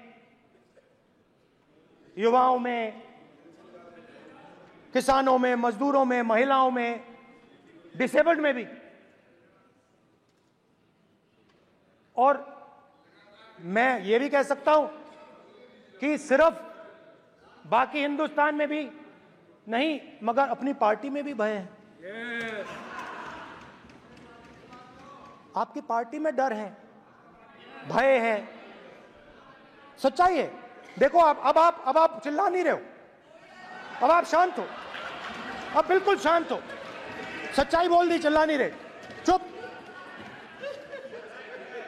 युवाओं में, किसानों में, मजदूरों में, महिलाओं में, डिसेबल्ड में भी। और मैं ये भी कह सकता हूं कि सिर्फ बाकी हिंदुस्तान में भी नहीं, मगर अपनी पार्टी में भी भय है। आपकी पार्टी में डर है, भय है, सच्चाई है। देखो अब आप चिल्ला नहीं रहे हो, अब आप शांत हो, अब बिल्कुल शांत हो, सच्चाई बोल दी, चिल्ला नहीं रहे, चुप।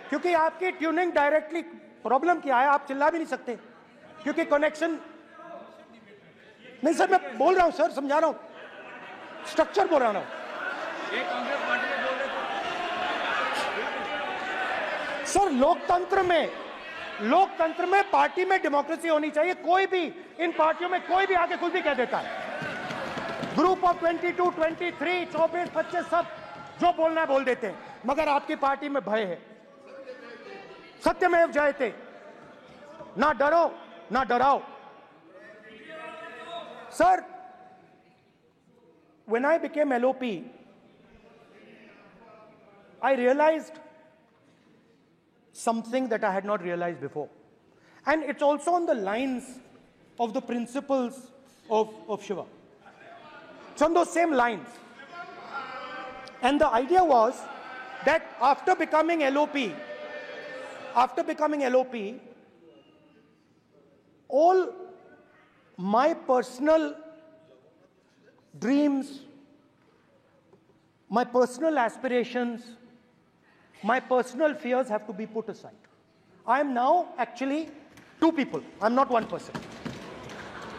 क्योंकि आपकी ट्यूनिंग डायरेक्टली, प्रॉब्लम क्या है, आप चिल्ला भी नहीं सकते क्योंकि कनेक्शन नहीं। सर मैं बोल रहा हूं सर, समझा रहा हूं, स्ट्रक्चर बोल रहा हूं। सर लोकतंत्र में पार्टी में डेमोक्रेसी होनी चाहिए। कोई भी इन पार्टियों में कोई भी आके कुछ भी कह देता है। ग्रुप ऑफ 22, 23, 24, 25 सब जो बोलना है बोल देते हैं, मगर आपकी पार्टी में भय है। सत्यमेव जयते, ना डरो ना डराओ। Sir, when I became LOP, I realized something that I had not realized before. And it's also on the lines of the principles of Shiva. It's on those same lines. And the idea was that after becoming LOP, all my personal dreams, my personal aspirations, my personal fears have to be put aside. I am now actually two people. I'm not one person.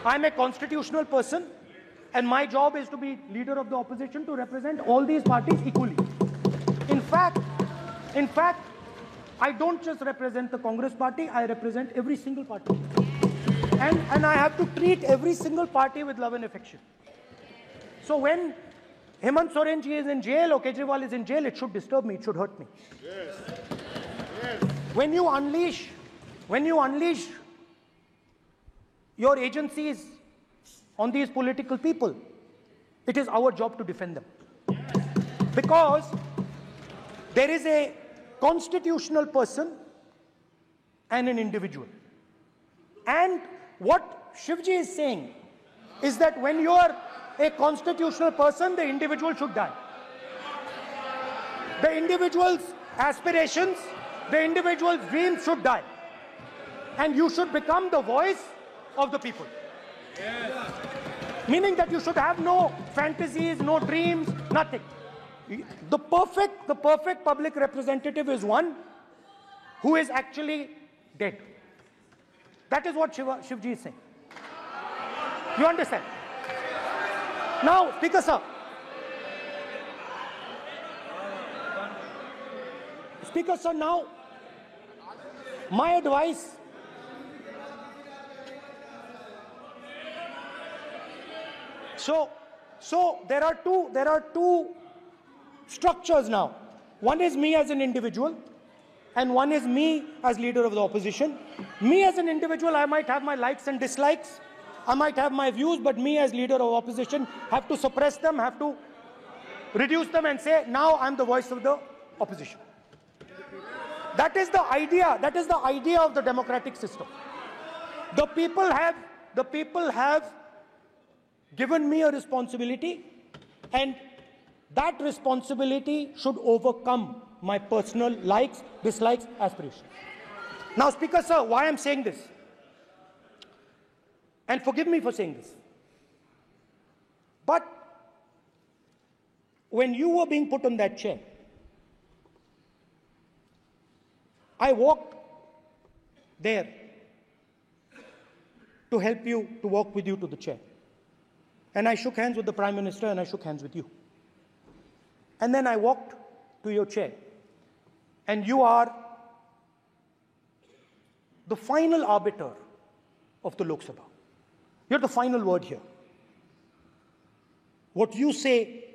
I'm a constitutional person, and my job is to be leader of the opposition, to represent all these parties equally. In fact, I don't just represent the Congress party, I represent every single party. And I have to treat every single party with love and affection. So when Hemant Soren ji is in jail or Kejriwal is in jail, it should disturb me, it should hurt me. Yes. Yes. When you unleash your agencies on these political people, it is our job to defend them. Because there is a constitutional person and an individual. And what Shivji is saying is that when you are a constitutional person, the individual should die. The individual's aspirations, the individual's dreams should die. And you should become the voice of the people. Yes. Meaning that you should have no fantasies, no dreams, nothing. The perfect public representative is one who is actually dead. That is what Shivji is saying. You understand? Now, Speaker sir. Speaker sir, now, my advice. So there are two structures now. One is me as an individual, and one is me as leader of the opposition. Me as an individual, I might have my likes and dislikes. I might have my views, but me as leader of opposition have to suppress them, have to reduce them and say, now I'm the voice of the opposition. That is the idea. That is the idea of the democratic system. The people have given me a responsibility, and that responsibility should overcome my personal likes, dislikes, aspirations. Now, Speaker sir, why I'm saying this, and forgive me for saying this, but when you were being put on that chair, I walked there to help you, to walk with you to the chair. And I shook hands with the Prime Minister, and I shook hands with you. And then I walked to your chair. And you are the final arbiter of the Lok Sabha. You're the final word here. What you say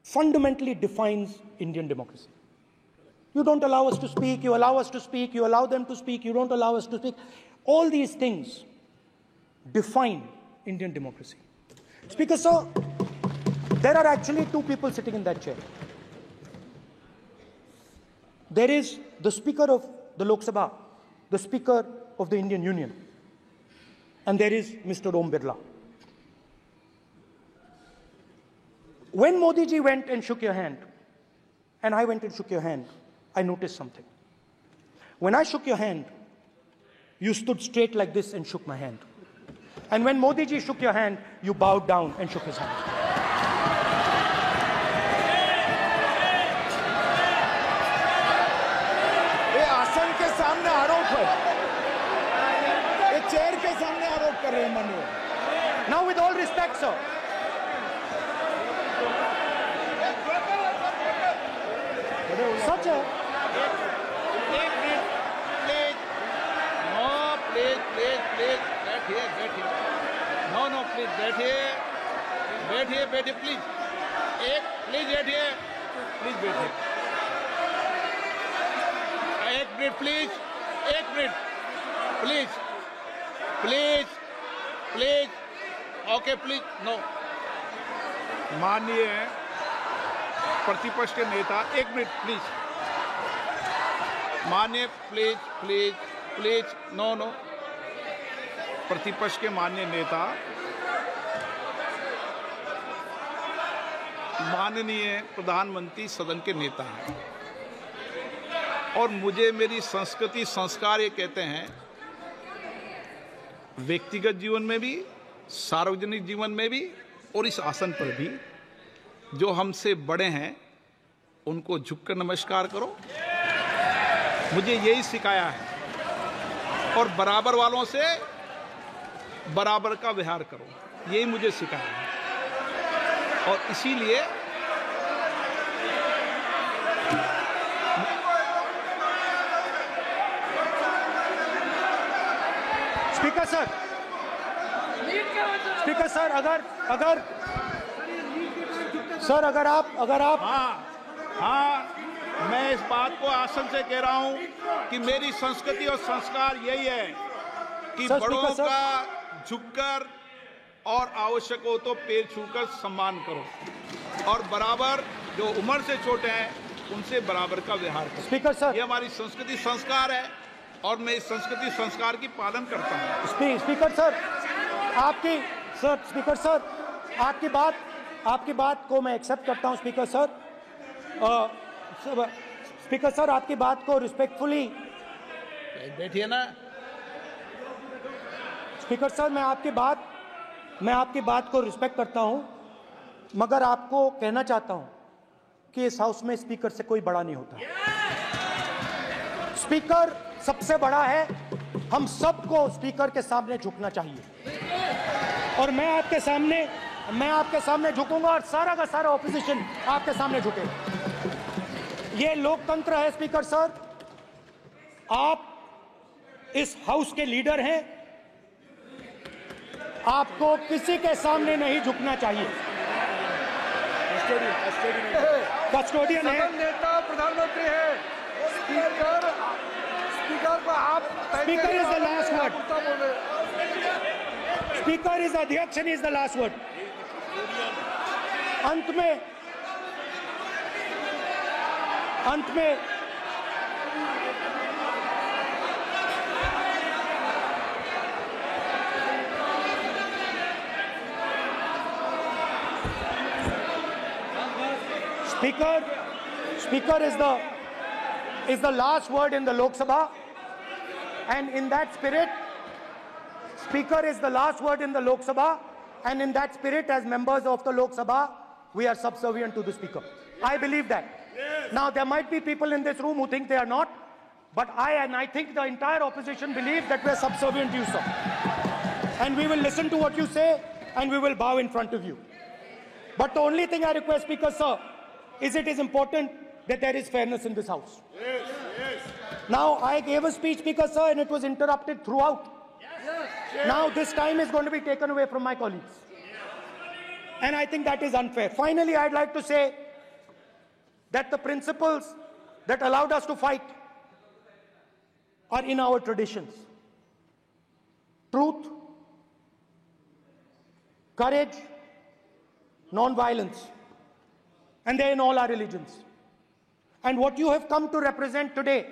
fundamentally defines Indian democracy. You don't allow us to speak, you allow us to speak, you allow them to speak, you don't allow us to speak. All these things define Indian democracy. Speaker sir, there are actually two people sitting in that chair. There is the Speaker of the Lok Sabha, the Speaker of the Indian Union, and there is Mr. Om Birla. When Modi ji went and shook your hand, and I went and shook your hand, I noticed something. When I shook your hand, you stood straight like this and shook my hand. And when Modi ji shook your hand, you bowed down and shook his hand. ये आसन के सामने आरोप है, ये chair के सामने आरोप कर रहे हैं माननीय। Now, with all respect, sir. Such a... बैठिए, प्लीज। प्लीज बैठिए, एक minute please, okay please, no. माननीय प्रतिपक्ष के नेता, एक मिनट प्लीज, माननीय प्लीज, नो। प्रतिपक्ष के माननीय नेता, माननीय प्रधानमंत्री सदन के नेता हैं, और मुझे मेरी संस्कृति संस्कार ये कहते हैं, व्यक्तिगत जीवन में भी, सार्वजनिक जीवन में भी, और इस आसन पर भी, जो हमसे बड़े हैं उनको झुककर नमस्कार करो। मुझे यही सिखाया है, और बराबर वालों से बराबर का व्यवहार करो, यही मुझे सिखाया है। और इसीलिए स्पीकर सर, अगर आप हाँ, मैं इस बात को आसन से कह रहा हूं कि मेरी संस्कृति और संस्कार यही है कि बड़ों का झुककर और आवश्यक हो तो पैर छूकर सम्मान करो, और बराबर जो उम्र से छोटे हैं उनसे बराबर का व्यवहार करो। स्पीकर सर, ये हमारी संस्कृति संस्कार है, और मैं इस संस्कृति संस्कार की पालन करता हूँ। स्पीकर सर, आपकी बात को मैं एक्सेप्ट करता हूँ। स्पीकर सर, आपकी बात को रिस्पेक्टफुली, बैठिए ना। स्पीकर सर, मैं आपकी बात को रिस्पेक्ट करता हूं, मगर आपको कहना चाहता हूं कि इस हाउस में स्पीकर से कोई बड़ा नहीं होता। स्पीकर सबसे बड़ा है, हम सबको स्पीकर के सामने झुकना चाहिए और मैं आपके सामने झुकूंगा और सारा का सारा ऑपोजिशन आपके सामने झुकेगा। ये लोकतंत्र है स्पीकर सर, आप इस हाउस के लीडर हैं, आपको किसी के सामने नहीं झुकना चाहिए। कस्टोडियन है, सदन नेता प्रधानमंत्री है, स्पीकर को आप speaker is the last word, speaker is अध्यक्ष and is the last word. अंत में Speaker is the last word in the Lok Sabha, and in that spirit, Speaker is the last word in the Lok Sabha, and in that spirit, as members of the Lok Sabha, we are subservient to the Speaker. I believe that. Now, there might be people in this room who think they are not, but I think the entire opposition believes that we are subservient to you, sir. And we will listen to what you say, and we will bow in front of you. But the only thing I request, Speaker, sir, is it is important that there is fairness in this house. Yes. Now, I gave a speech, Speaker, sir, and it was interrupted throughout. Now, this time is going to be taken away from my colleagues. And I think that is unfair. Finally, I'd like to say that the principles that allowed us to fight are in our traditions. Truth, courage, non-violence. And they're in all our religions. And what you have come to represent today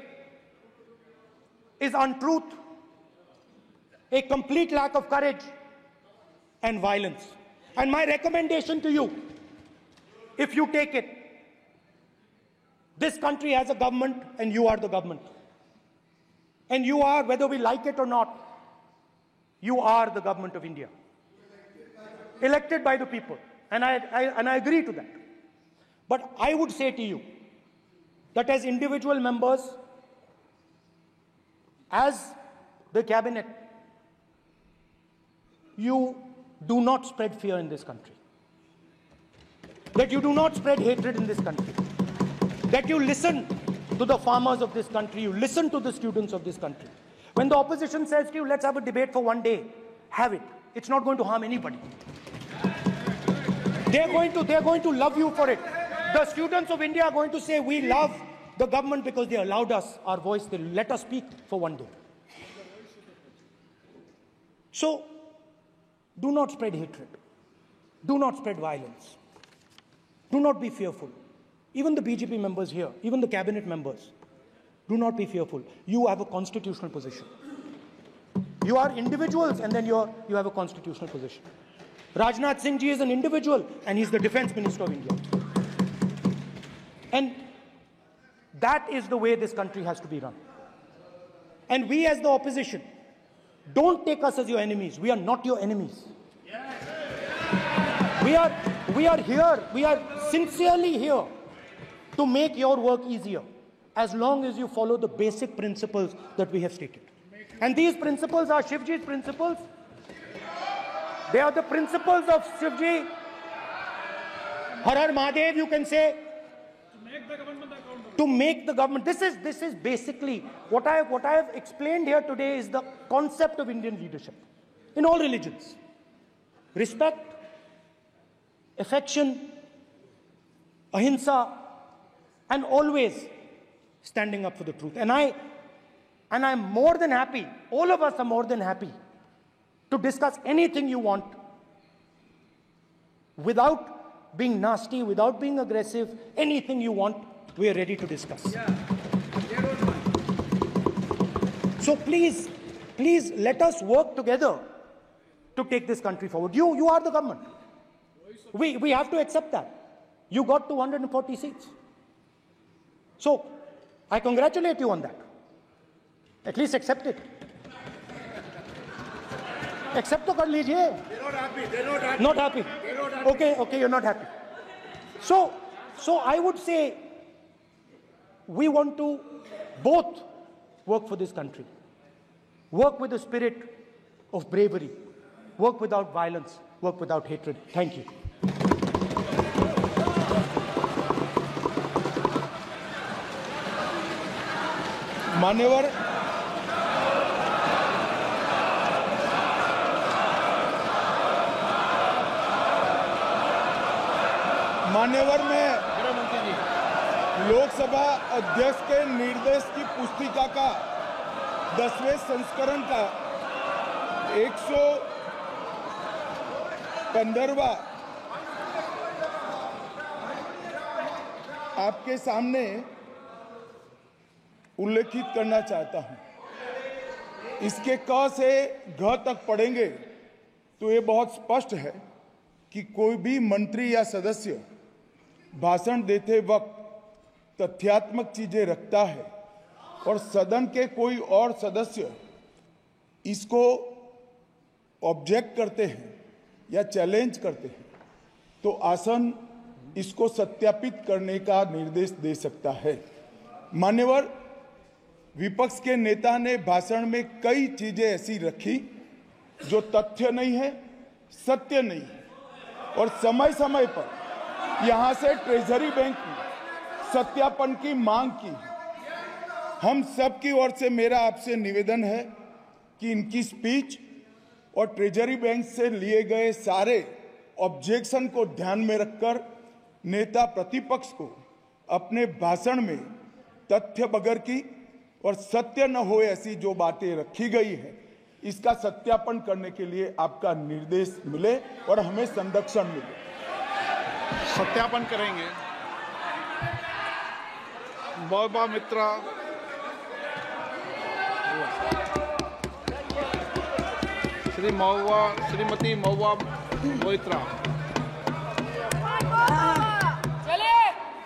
is untruth, a complete lack of courage, and violence. And my recommendation to you, if you take it, this country has a government and you are the government. And you are, whether we like it or not, you are the government of India. Elected by the people. And I agree to that. But I would say to you that as individual members, as the cabinet, you do not spread fear in this country. That you do not spread hatred in this country. That you listen to the farmers of this country, you listen to the students of this country. When the opposition says to you, let's have a debate for one day, have it. It's not going to harm anybody. They're going to love you for it. The students of India are going to say, we love the government because they allowed us our voice, they let us speak for one day. So, do not spread hatred. Do not spread violence. Do not be fearful. Even the BJP members here, even the cabinet members, do not be fearful. You have a constitutional position. You are individuals and then you have a constitutional position. Rajnath Singh ji is an individual and he's the Defense Minister of India. And that is the way this country has to be run. And we as the opposition, don't take us as your enemies. We are not your enemies. We are here, we are sincerely here to make your work easier, as long as you follow the basic principles that we have stated. And these principles are Shivji's principles. They are the principles of Shivji. Har Har Mahadev, you can say. To make the government. This is basically what I have explained here today is the concept of Indian leadership in all religions. Respect, affection, ahimsa, and always standing up for the truth. And I'm more than happy, all of us are more than happy to discuss anything you want without being nasty, without being aggressive, anything you want, we are ready to discuss. So please let us work together to take this country forward. You are the government. We have to accept that. You got 240 seats. So I congratulate you on that. At least accept it. Accept to kar lijiye. They're not happy. Not happy. Okay, you're not happy. So I would say we want to both work for this country. Work with the spirit of bravery. Work without violence. Work without hatred. Thank you. मान्यवर में लोकसभा अध्यक्ष के निर्देश की पुस्तिका का 10वें संस्करण का 115वां आपके सामने उल्लेखित करना चाहता हूं। इसके क से घ तक पढ़ेंगे तो ये बहुत स्पष्ट है कि कोई भी मंत्री या सदस्य भाषण देते वक्त तथ्यात्मक चीजें रखता है और सदन के कोई और सदस्य इसको ऑब्जेक्ट करते हैं या चैलेंज करते हैं तो आसन इसको सत्यापित करने का निर्देश दे सकता है। मान्यवर, विपक्ष के नेता ने भाषण में कई चीजें ऐसी रखी जो तथ्य नहीं है, सत्य नहीं है और समय समय पर यहां से ट्रेजरी बैंक में सत्यापन की मांग की। हम सब की ओर से मेरा आपसे निवेदन है कि इनकी स्पीच और ट्रेजरी बैंक से लिए गए सारे ऑब्जेक्शन को ध्यान में रखकर नेता प्रतिपक्ष को अपने भाषण में तथ्य बगैर की और सत्य न हो ऐसी जो बातें रखी गई है इसका सत्यापन करने के लिए आपका निर्देश मिले और हमें संरक्षण मिले। सत्यापन करेंगे। महोबा मित्रा, श्रीमती महोबा मोइत्रा।